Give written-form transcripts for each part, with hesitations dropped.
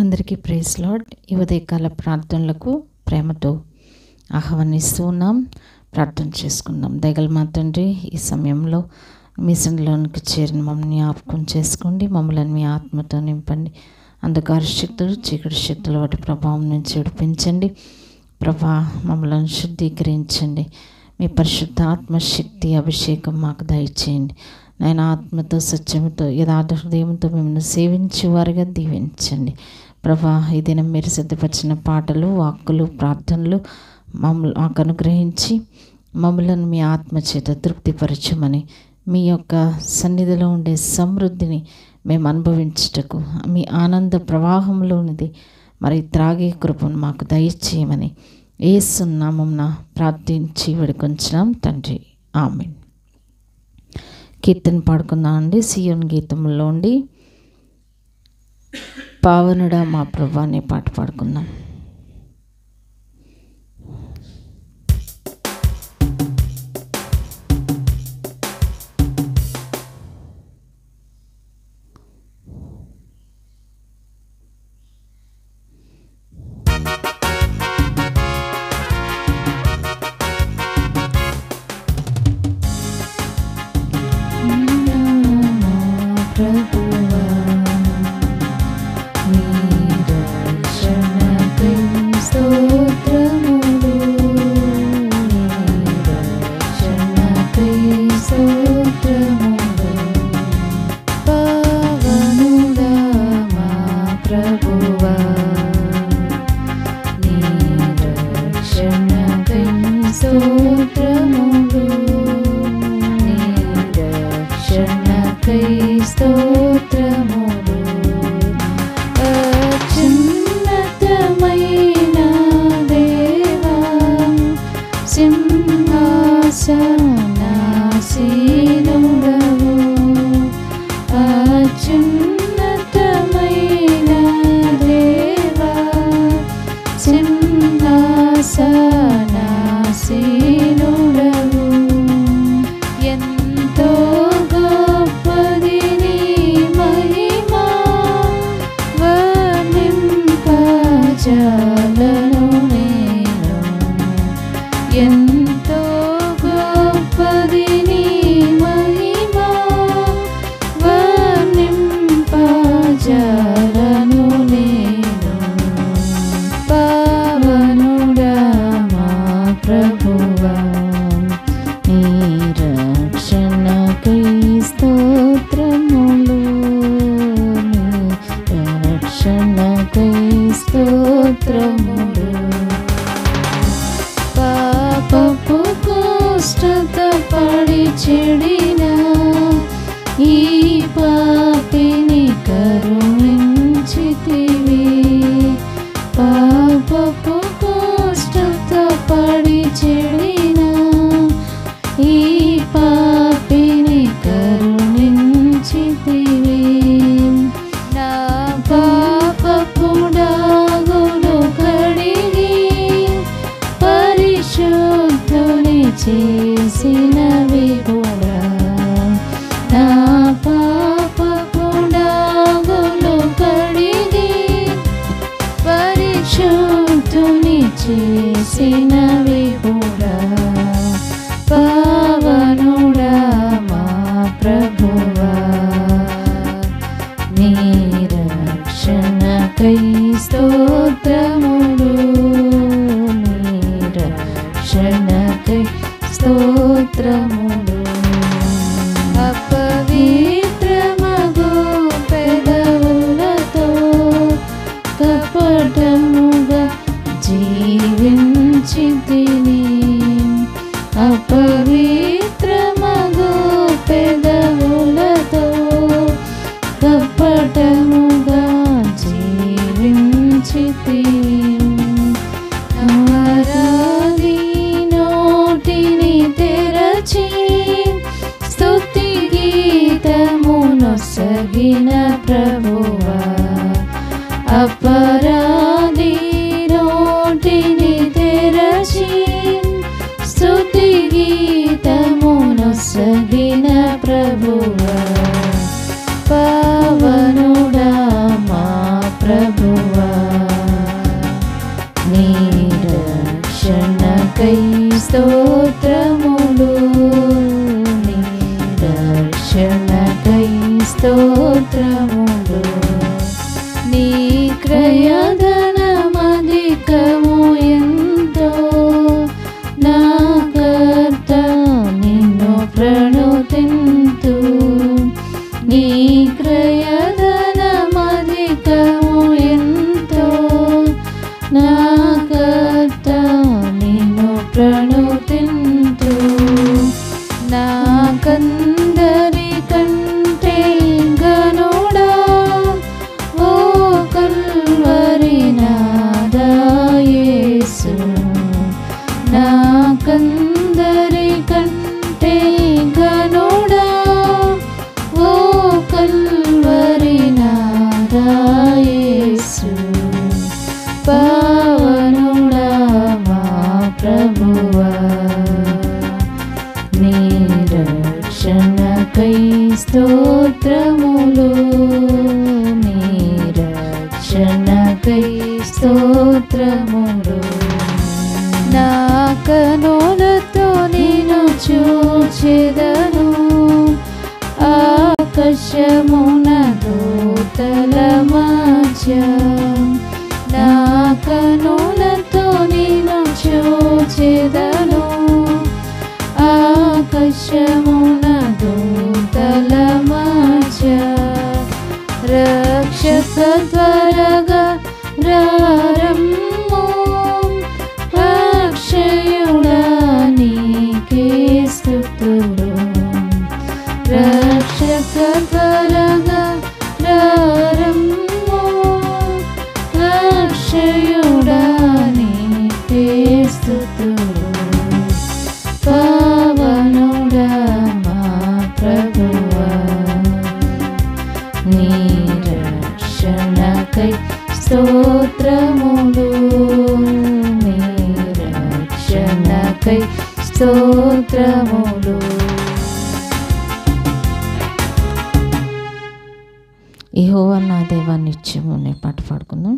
అందరికీ praise lord. ఈ ఉదయకాల ప్రార్థనలకు ప్రేమతో ఆహ్వానిస్తూ ఉన్నాం. ప్రార్థన చేసుకుందాం. దయగల మా తండ్రి, ఈ సమయంలో మీ సన్నిధిలోనికి చేరిన మమ్మల్ని జ్ఞాపకం చేసుకోండి. మమ్మల్ని మీ ఆత్మతో నింపండి. అంధకార శక్తులు, చీకటి శక్తులు వాటి ప్రభావం నుంచి విడిపించండి. ప్రభా, మమ్మల్ని శుద్ధీకరించండి. మీ పరిశుద్ధ ఆత్మశక్తి అభిషేకం మాకు దయచేయండి. నేను ఆత్మతో, సత్యముతో, యథార్థ హృదయంతో మిమ్మల్ని సేవించేవారుగా దీవించండి. ప్రభా, ఈ దినం మీరు సిద్ధపరిచిన పాటలు, వాక్కులు, ప్రార్థనలు మాకు అనుగ్రహించి మమ్మలను మీ ఆత్మ చేత తృప్తిపరచమని, మీ యొక్క సన్నిధిలో ఉండే సమృద్ధిని మేము అనుభవించుటకు, మీ ఆనంద ప్రవాహంలోనిది మరి త్రాగే కృపను మాకు దయచేయమని యేసు నామమున ప్రార్థించి వేడుకొంచున్నాం తండ్రి, ఆమేన్. కీర్తన పాడుకుందాం అండి. సియోను గీతంలో ఉండి పావనుడా మా ప్రభువా అనే పాట పాడుకుందాం. జీవించితి రక్షణకై స్తోత్రములు. నీ క్రయధనమధికము ఎంతో, నా కర్త నిన్ను ప్రణుతింతు. నీ క్రయధనమధికము ఎంతో, నా కర్త నిన్ను ప్రణుతింతు. నాకందరి కంటే గనుడా ఓ కల్వరి నాదా యేసు. నాకందరి కంటే గనుడా ఓ కల్వరి నాదా యేసు. పావనుడా మా ప్రభువా, నీ రక్షణకై స్తోత్రములు. నీ రక్షణకై స్తోత్రములు. నా కనులతో నిన్ను చూచెదను, ఆకాశమున దూతల మధ్య. నా కనులతో నిన్ను చూచెదను, ఆకాశమున దూతల మధ్య. రక్షక త్వరగా రారమ్ము, అక్షయుడా నీకే స్తుతులు. రక్షక త్వరగా రారమ్ము, అక్షయుడా నీకే స్తుతులు. పావనుడా మా ప్రభువా, నీ రక్షణకై స్తోత్రములు. నీ రక్షణకై స్తోత్రములు. యెహోవా నా దేవా నిత్యము అనే పాట పాడుకుందాం.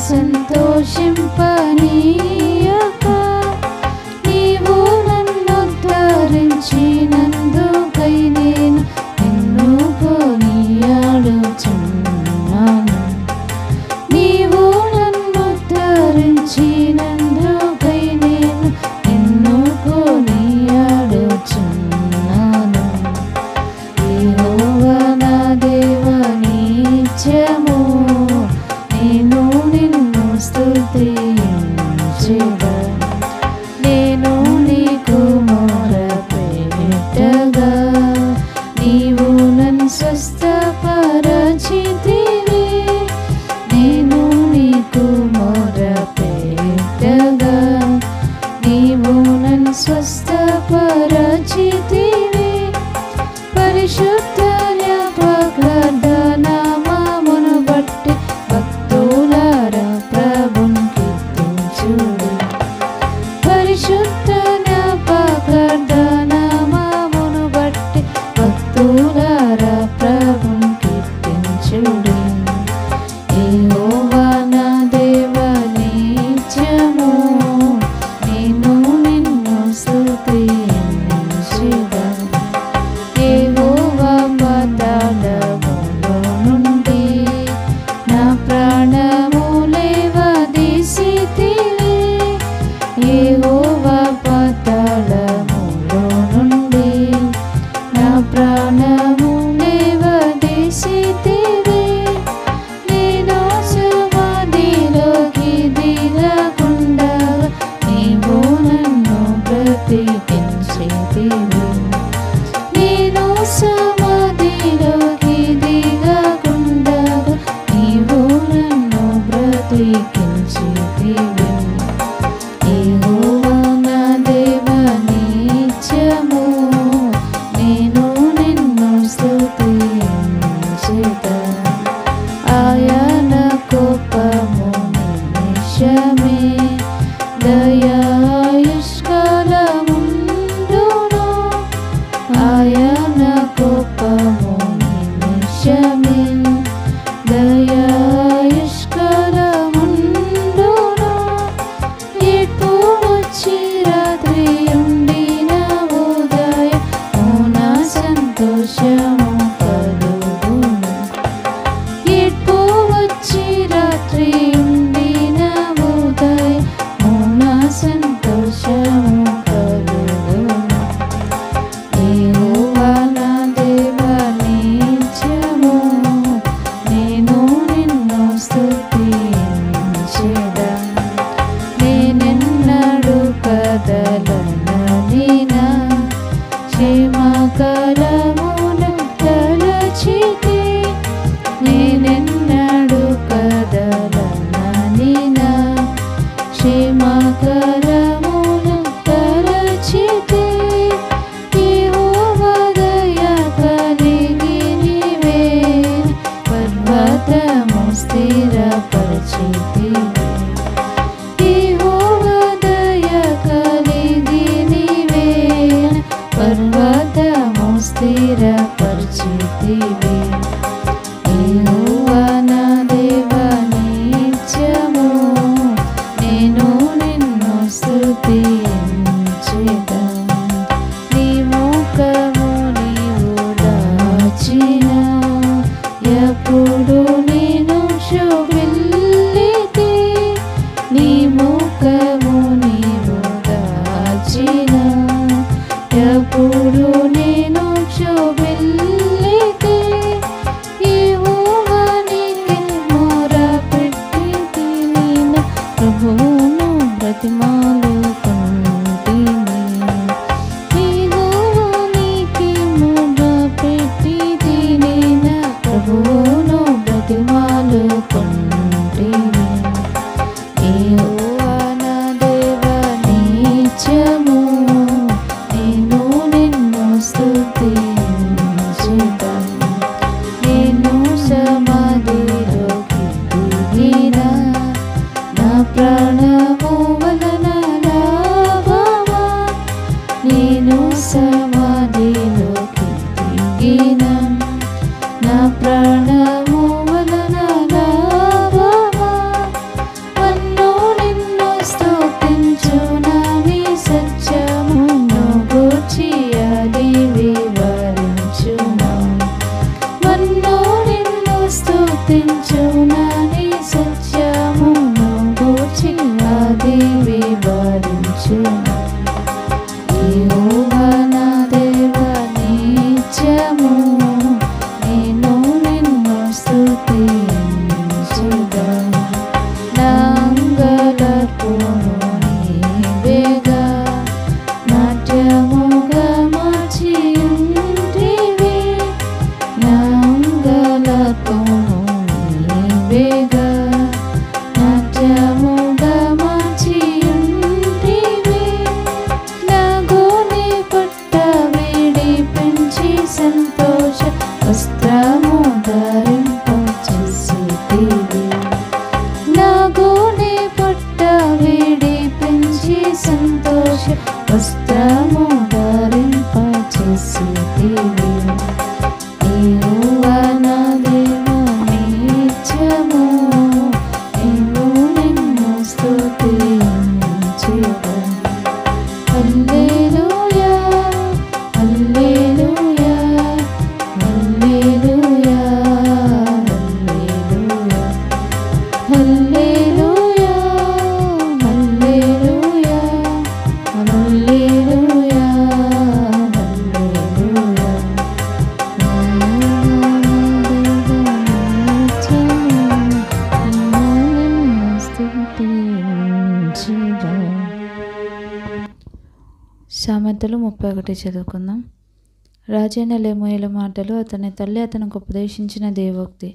సంతోషింపనీయక నీవు నన్నుద్ధరించినందుకై నేను నిన్ను కొనియాడుచున్నాను. నీవు నన్నుద్ధరించినందుకై నేను నిన్ను కొనియాడుచున్నాను. యెహోవా నా దేవా నిత్యము నేను నిన్ను స్తుతించెదను. నేను నీకు మొరపెట్టగా నీవు నన్ను స్వస్థపరచితివి. నేను నీకు మొరపెట్టగా నీవు నన్ను స్వస్థపరచితివి. పరిశుద్ధ నామమును బట్టి భక్తులారా ప్రభుని కీర్తించుడి. క్షేమకరమును తలచితే యెహోవా దయ కలిగి నీవే పర్వతము స్థిరపరచితివి. యెహోవా దయ కలిగి నీవే పర్వతము స్థిరపరచితివి. యెహోవా నా దేవా నిత్యము నేను నిన్ను స్తుతించెదను. నీ ముఖము నీవు దాచిన ఎప్పుడు నేను శోభిల్లితి. నీ ముఖము నీవు దాచిన ఎప్పుడు నేను శోభిల్లితి. యెహోవానికి మొరపెట్టితిని ప్రభువును బ్రతిమాలుకొంటిని. యెహోవానికి మొరపెట్టితిని ప్రభువును బ్రతిమాలుకొంటిని. యెహోవా నా దేవా నిత్యము నేను నిన్ను స్తుతించెదను. నేను సమాధిలోకి దిగిన నా ప్రాణము వలన లాభమా. నేను సమాధిలోకి దిగిన నా ప్రాణము వలన లాభమా. నన్ను నిన్ను స్తుతించునని సత్యమును గూర్చి అది వివరించును. నన్ను నిన్ను స్తుతించునని సత్యమును గూర్చి అది వివరించును. యెహోవా నా దేవా నిత్యము నేను నిన్ను స్తుతించెదను. నా అంగలార్పును నీవేగా నాట్యముగా మార్చియుంటివి. నా అంగలార్పును నీవేగా నాట్యముగా మార్చియుంటివి. నా గోనె పట్ట విడిపించి సంతోష వస్త్రము ధరింపచేసితివి. నా గోనె పట్ట విడిపించి సంతోష వస్త్రము ధరింపచేసితివి. యెహోవా నా దేవా నిత్యము నేను నిన్ను స్తుతించెదను. హల్లెలూయా హల్లెలూయా హల్లెలూయా హల్లెలూయా హల్లెలూయా హల్లెలూయా హల్లెలూయా సామెతలు 31 చదువుకుందాం. రాజైన లెమూయేల మాటలు, అతని తల్లి అతనికి ఉపదేశించిన దేవోక్తి.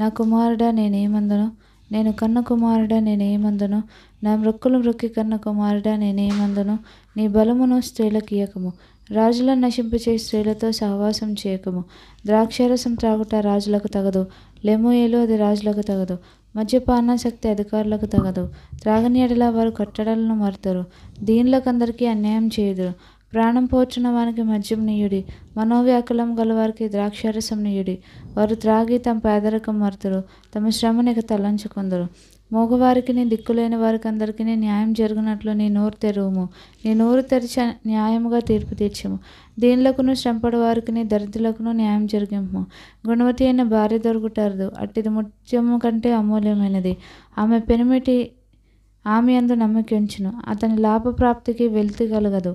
నా కుమారుడా నేనేమందును, నేను కన్న కుమారుడా నేనేమందును, నా మృక్కులు మృక్కి కన్న కుమారుడా నేనేమందును. నీ బలమును స్త్రీలకు ఇయ్యకము, రాజులను నశింపచే స్త్రీలతో సహవాసం చేయకము. ద్రాక్షారసం త్రాగుట రాజులకు తగదు, లెమూయేలు అది రాజులకు తగదు. మద్యపానాసక్తి అధికారులకు తగదు. త్రాగని ఎడల వారు కట్టడలను మరుతారు. దీనులకందరికీ అన్యాయం చేయుదురు. ప్రాణం పోచున్న వారికి మద్యం నీయుడి, మనోవ్యాకులం గలవారికి ద్రాక్షారసం నీయుడి. వారు త్రాగి తమ పేదరికం మరుతురు, తమ శ్రమనిక తలంచుకుందరు. మోగవారికి దిక్కులేని వారికి అందరికీ న్యాయం జరుగునట్లు నీ నోరు తెరువుము. నీ నోరు తెరిచి న్యాయముగా తీర్పు తీర్చము. దీనులకును శ్రమపడు వారికి దరిద్రులకును న్యాయం జరిగింపు. గుణవతి అయిన భార్య దొరుకుటారదు, అట్టిది ముత్యము కంటే అమూల్యమైనది. ఆమె పెనిమిటి ఆమె యందు నమ్మిక ఉంచును, అతని లాభప్రాప్తికి వెలితి కలగదు.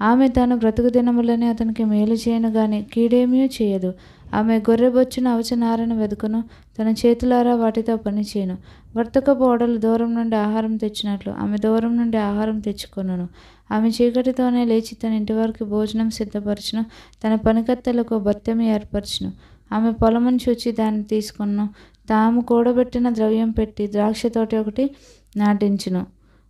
ఆమె తాను బ్రతుకు దినములని అతనికి మేలు చేయను గాని కీడేమీ చేయదు. ఆమె గొర్రెబొచ్చున అవచనారను వెదుకును, తన చేతులారా వాటితో పని చేయను. వర్తకపు ఓడలు దూరం నుండి ఆహారం తెచ్చినట్లు ఆమె దూరం నుండి ఆహారం తెచ్చుకొనును. ఆమె చీకటితోనే లేచి తన ఇంటి వారికి భోజనం సిద్ధపరచును, తన పనికత్తెలకు భత్యము ఏర్పరచును. ఆమె పొలమును చూచి దాన్ని తీసుకొను, తాము కూడబెట్టిన ద్రవ్యం పెట్టి ద్రాక్ష తోట ఒకటి నాటించును.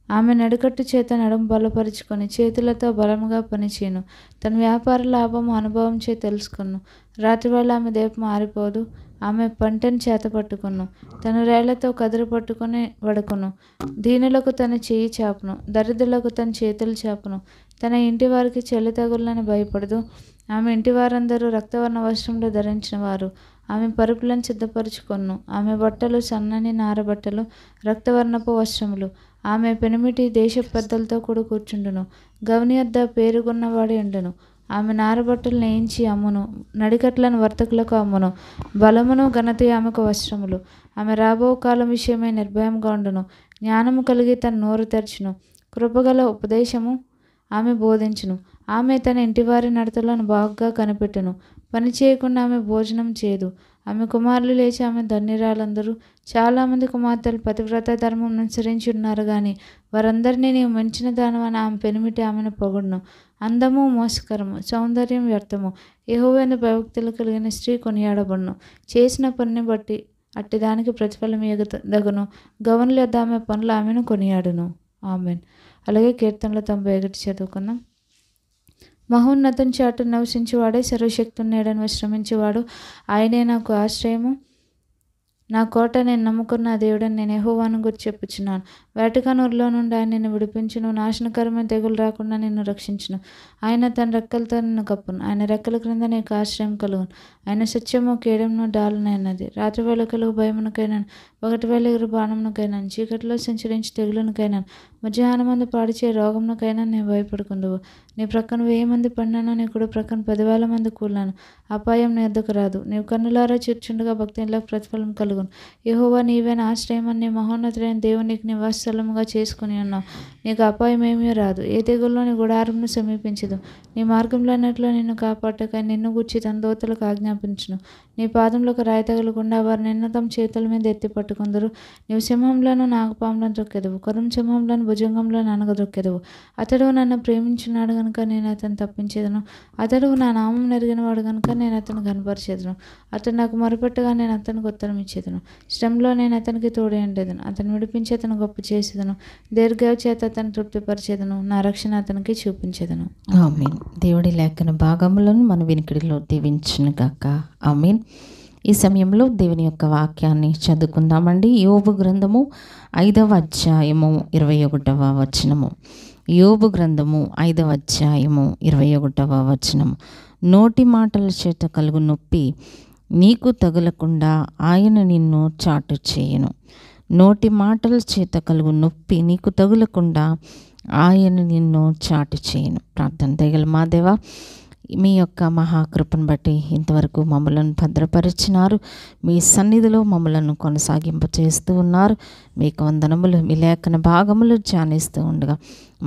ఆమె నడికట్టు చేత నడుము బలపరుచుకొని చేతులతో బలముగా పనిచేయను. తన వ్యాపార లాభము అనుభవం చే తెలుసుకును. రాత్రివేళ ఆమె దీపం ఆరిపోదు. ఆమె పంటను చేత పట్టుకును. తన రేళ్లతో కదురు పట్టుకుని వడుకును. దీనులకు తన చేయి చాపును. దరిద్రులకు తన చేతులు చాపును. తన ఇంటి వారికి చెల్లి తగులని భయపడదు. ఆమె ఇంటి వారందరూ రక్తవర్ణ వస్త్రములు ధరించిన వారు. ఆమె పరుపులను సిద్ధపరచుకొను. ఆమె బట్టలు సన్నని నారబట్టలు, రక్తవర్ణపు వస్త్రములు. ఆమె పెనిమిటి దేశ పెద్దలతో కూడా కూర్చుండును. గవని వద్ద పేరుగున్నవాడి ఉండును. ఆమె నారబట్టలు నేయించి అమ్మును. నడికట్లను వర్తకులకు అమ్మును. బలమును ఘనత ఆమెకు వస్త్రములు. ఆమె రాబో కాలం విషయమై నిర్భయంగా ఉండును. జ్ఞానము కలిగి తన నోరు తెరచును. కృపగల ఉపదేశము ఆమె బోధించును. ఆమె తన ఇంటివారి నడతలను బాగా కనిపెట్టును. పని చేయకుండా ఆమె భోజనం చేయదు. ఆమె కుమారులు లేచి ఆమె ధన్యురాలందరూ. చాలామంది కుమార్తెలు పతివ్రత ధర్మం అనుసరించి ఉన్నారు, కానీ వారందరినీ నీవు మించిన దానవని ఆమె పెనిమిటి ఆమెను పొగడును. అందము మోసకరము, సౌందర్యం వ్యర్థము. యెహోవాయందు భయభక్తులు కలిగిన స్త్రీ కొనియాడబడును. చేసిన పనిని బట్టి అట్టిదానికి ప్రతిఫలం దగును. గవనుల యొద్ద ఆమె పనులు ఆమెను కొనియాడును. ఆమెన్. అలాగే కీర్తనలు 91 చదువుకుందాం. మహోన్నతం చాటు నివసించేవాడే సర్వశక్తుని నీడను విశ్రమించేవాడు. ఆయనే నాకు ఆశ్రయము, నా కోట, నేను నమ్ముకున్న దేవుడని నేను యెహోవాను గురించి చెప్పుచున్నాను. వేటగాని ఊరిలో నుండి ఆయన నిన్ను విడిపించును. నాశనకరమైన తెగులు రాకుండా నిన్ను రక్షించును. ఆయన తన రెక్కలతో నిన్ను కప్పును. ఆయన రెక్కల క్రింద నీకు ఆశ్రయం కలుగును. ఆయన సత్యము కేడమును డాలునైనది. రాత్రి వేళ కలుగు భయమునకైనాను, పగటి వేళ ఎగురు బాణమునకైనాను, చీకటిలో సంచరించి తెగులునకైనాను, మధ్యాహ్నమందు పాడిచే రోగమునకైనా నేను భయపడుకుందువు. నీ ప్రక్కన 1000 మంది పడినాను, నీ కుడి ప్రక్కన 10,000 మంది కూలినాను, అపాయం నీ వద్దకు రాదు. నీవు కన్నులారా చూచుండగా భక్తిలో ప్రతిఫలం కలుగును. యెహోవా నీవే నా ఆశ్రయమని నీ మహోన్నతుడైన దేవునికి నివాసస్థలముగా చేసుకుని ఉన్నావు. నీకు అపాయం ఏమీ రాదు. ఏ తెగుల్లో నీ గుడారమును సమీపించదు. నీ మార్గంలోన్నట్లో నిన్ను కాపాడటకై నిన్ను గూర్చి తన దూతలకు ఆజ్ఞాపించును. నీ పాదములకు రాయి తగలకుండా వారు నిన్ను తమ చేతుల మీద ఎత్తి పట్టుకుందరు. నీవు సింహంలోను నాగపాములను దొక్కెదవు, కరుం సింహంలోను భుజంగంలో అనగదొక్కెదవు. అతడు నన్ను ప్రేమించున్నాడు కనుక నేను అతను తప్పించేదను. అతడు నా నామం నెరిగిన వాడు కనుక నేను అతను కనపరిచేదను. అతడు నాకు మొరపెట్టగా నేను అతనికి ఉత్తరం ఇచ్చేదను. శ్రమలో నేను అతనికి తోడే ఉండేదను. అతను విడిపించి అతను గొప్ప చేసేదను. దీర్ఘాయు చేత అతను తృప్తిపరిచేదను. నా రక్షణ అతనికి చూపించేదను. ఆమేన్. దేవుడి లేఖన భాగములను మన వినికిడిలో దీవించును గాక. ఆమేన్. ఈ సమయంలో దేవుని యొక్క వాక్యాన్ని చదువుకుందామండి. యోబు గ్రంథము 5వ అధ్యాయము 21వ వచనము. యోబు గ్రంథము 5వ అధ్యాయము 21వ వచనము. నోటి మాటల చేత కలుగు నొప్పి నీకు తగులకుండా ఆయన నిన్ను చాటు చేయను. నోటి మాటల చేత కలుగు నొప్పి నీకు తగులకుండా ఆయన నిన్ను చాటు చేయను. ప్రార్థన. దయగల మా దేవా, మీ యొక్క మహాకృపను బట్టి ఇంతవరకు మమ్మలను భద్రపరిచినారు. మీ సన్నిధిలో మమ్మలను కొనసాగింపచేస్తూ ఉన్నారు. మీకు వందనములు. మీ లేఖన భాగములు ధ్యానిస్తూ ఉండగా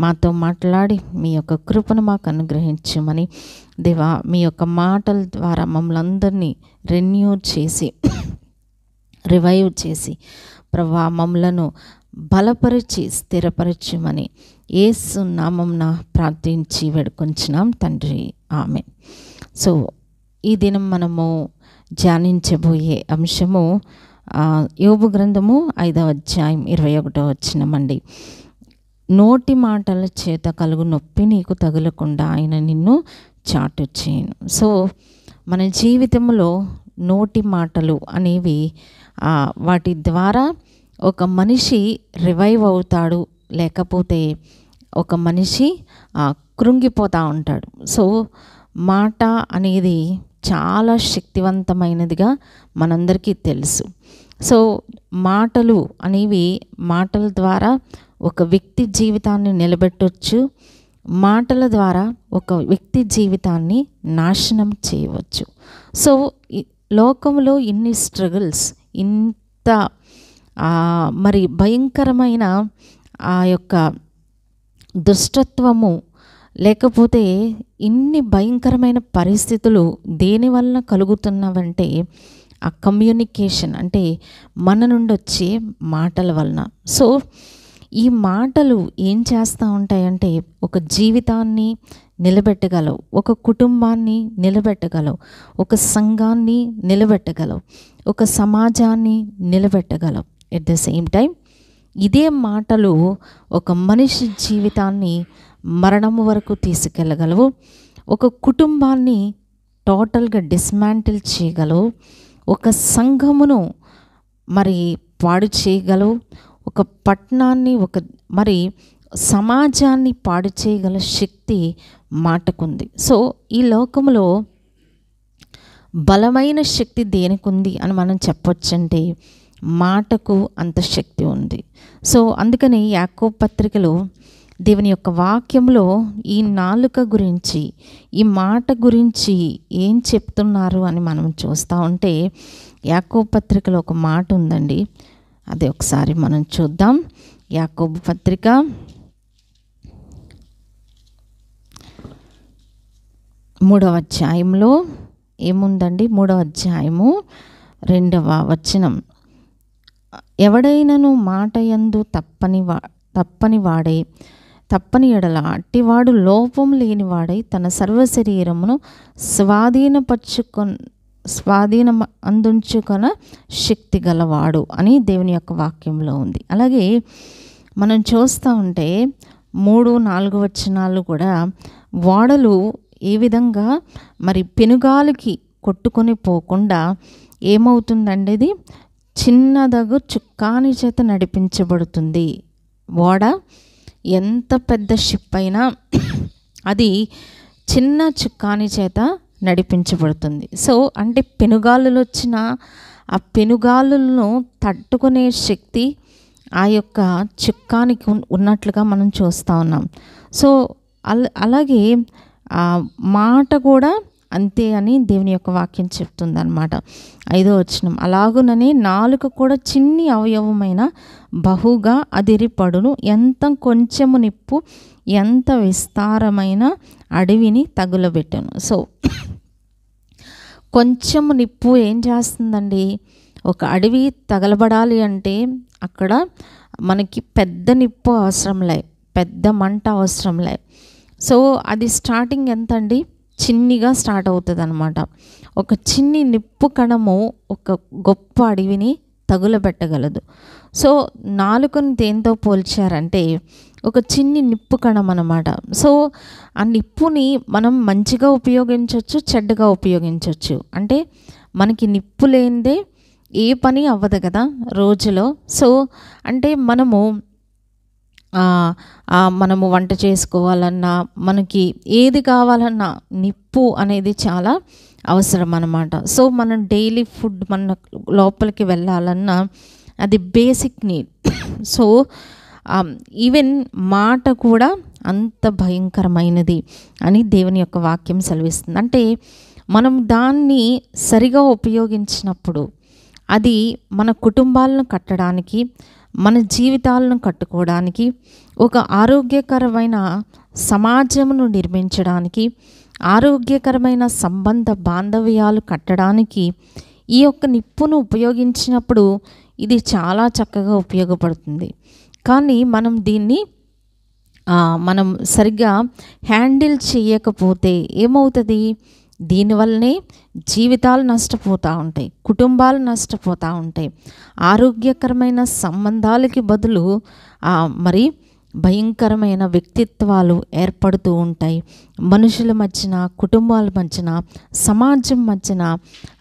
మాతో మాట్లాడి మీ యొక్క కృపను మాకు అనుగ్రహించమని దేవా, మీ యొక్క మాటల ద్వారా మమ్మల్ని అందరినీ రెన్యూ చేసి రివైవ్ చేసి ప్రభా మమ్మలను బలపరిచి స్థిరపరచమని యేసు నామమున ప్రార్థించి వేడుకొంచున్నాం తండ్రి. ఆమేన్. సో ఈ దినం మనము ధ్యానించబోయే అంశము యోబు గ్రంథము 5వ అధ్యాయం 21వ వచనమండి. నోటి మాటల చేత కలుగు నొప్పి నీకు తగులకుండా ఆయన నిన్ను చాటు చేయను. సో మన జీవితంలో నోటి మాటలు అనేవి వాటి ద్వారా ఒక మనిషి రివైవ్ అవుతాడు, లేకపోతే ఒక మనిషి కృంగిపోతూ ఉంటాడు. సో మాట అనేది చాలా శక్తివంతమైనదిగా మనందరికీ తెలుసు. సో మాటలు అనేవి, మాటల ద్వారా ఒక వ్యక్తి జీవితాన్ని నిలబెట్టవచ్చు. మాటల ద్వారా ఒక వ్యక్తి జీవితాన్ని నాశనం చేయవచ్చు. సో లోకంలో ఇన్ని స్ట్రగుల్స్, ఇంత మరి భయంకరమైన ఆ యొక్క దుష్టత్వము, లేకపోతే ఇన్ని భయంకరమైన పరిస్థితులు దేనివల్ల కలుగుతున్నవంటే ఆ కమ్యూనికేషన్, అంటే మన నుండి వచ్చే మాటల వలన. సో ఈ మాటలు ఏం చేస్తూ ఉంటాయంటే ఒక జీవితాన్ని నిలబెట్టగలవు, ఒక కుటుంబాన్ని నిలబెట్టగలవు, ఒక సంఘాన్ని నిలబెట్టగలవు, ఒక సమాజాన్ని నిలబెట్టగలవు. ఎట్ ద సేమ్ టైం ఇదే మాటలు ఒక మనిషి జీవితాన్ని మరణము వరకు తీసుకెళ్ళగలవు. ఒక కుటుంబాన్ని టోటల్గా డిస్మాంటిల్ చేయగలవు. ఒక సంఘమును మరి పాడు చేయగలవు. ఒక పట్టణాన్ని మరి సమాజాన్ని పాడు చేయగల శక్తి మాటకుంది. సో ఈ లోకంలో బలమైన శక్తి దేనికి ఉంది అని మనం చెప్పొచ్చంటే మాటకు అంత శక్తి ఉంది. సో అందుకని యాకోబు పత్రికలో దేవుని యొక్క వాక్యంలో ఈ నాలుక గురించి, ఈ మాట గురించి ఏం చెప్తున్నారు అని మనం చూస్తూ ఉంటే యాకోబు పత్రికలో ఒక మాట ఉందండి. అది ఒకసారి మనం చూద్దాం. యాకోబు పత్రిక 3వ అధ్యాయంలో ఏముందండి? 3వ అధ్యాయము 2వ వచనం. ఎవడైనను మాట యందు తప్పని ఎడల అట్టివాడు లోపం లేనివాడై తన సర్వశరీరమును స్వాధీనమందుంచుకొన శక్తి గలవాడు అని దేవుని యొక్క వాక్యంలో ఉంది. అలాగే మనం చూస్తూ ఉంటే 3-4 వచనాలు కూడా ఓడలు ఏ విధంగా మరి పెనుగాలికి కొట్టుకొని పోకుండా ఏమవుతుందండి? ఇది చిన్నదగు చుక్కాని చేత నడిపించబడుతుంది. ఓడ ఎంత పెద్ద షిప్ అయినా అది చిన్న చుక్కాని చేత నడిపించబడుతుంది. సో అంటే పెనుగాలులు వచ్చిన ఆ పెనుగాలులను తట్టుకునే శక్తి ఆ యొక్క చుక్కానికి ఉన్నట్లుగా మనం చూస్తూ ఉన్నాం. సో అలాగే ఆ మాట కూడా అంతే అని దేవుని యొక్క వాక్యం చెప్తుంది అన్నమాట. 5వ వచనం. అలాగుననే నాలుక కూడా చిన్ని అవయవమైన బహుగా అదిరిపడును. ఎంత కొంచెము నిప్పు ఎంత విస్తారమైన అడవిని తగులబెట్టను. సో కొంచెము నిప్పు ఏం చేస్తుందండి? ఒక అడవి తగలబడాలి అంటే అక్కడ మనకి పెద్ద నిప్పు అవసరంలే, పెద్ద మంట అవసరంలే. సో అది స్టార్టింగ్ ఎంత అండి? చిన్నిగా స్టార్ట్ అవుతుంది అనమాట. ఒక చిన్ని నిప్పు కణము ఒక గొప్ప అడవిని తగులబెట్టగలదు. సో నాలుకను దేంతో పోల్చారంటే ఒక చిన్ని నిప్పు కణం అన్నమాట. సో ఆ నిప్పుని మనం మంచిగా ఉపయోగించవచ్చు, చెడ్డగా ఉపయోగించవచ్చు. అంటే మనకి నిప్పు లేనిదే ఏ పని అవ్వదు కదా రోజులో. సో అంటే మనము వంట చేసుకోవాలన్నా, మనకి ఏది కావాలన్నా నిప్పు అనేది చాలా అవసరం అన్నమాట. సో మనం డైలీ ఫుడ్ మన లోపలికి వెళ్ళాలన్నా అది బేసిక్ నీడ్. సో ఈవెన్ మాట కూడా అంత భయంకరమైనది అని దేవుని యొక్క వాక్యం సెలవిస్తుంది. అంటే మనం దాన్ని సరిగా ఉపయోగించినప్పుడు అది మన కుటుంబాలను కట్టడానికి, మన జీవితాలను కట్టుకోవడానికి, ఒక ఆరోగ్యకరమైన సమాజమును నిర్మించడానికి, ఆరోగ్యకరమైన సంబంధ బాంధవ్యాలు కట్టడానికి ఈ యొక్క నిప్పును ఉపయోగించినప్పుడు ఇది చాలా చక్కగా ఉపయోగపడుతుంది. కానీ మనం దీన్ని మనం సరిగ్గా హ్యాండిల్ చేయకపోతే ఏమవుతుంది? దీనివల్లనే జీవితాలు నష్టపోతూ ఉంటాయి, కుటుంబాలు నష్టపోతూ ఉంటాయి, ఆరోగ్యకరమైన సంబంధాలకి బదులు మరి భయంకరమైన వ్యక్తిత్వాలు ఏర్పడుతూ ఉంటాయి. మనుషుల మధ్యన, కుటుంబాల మధ్యన, సమాజం మధ్యన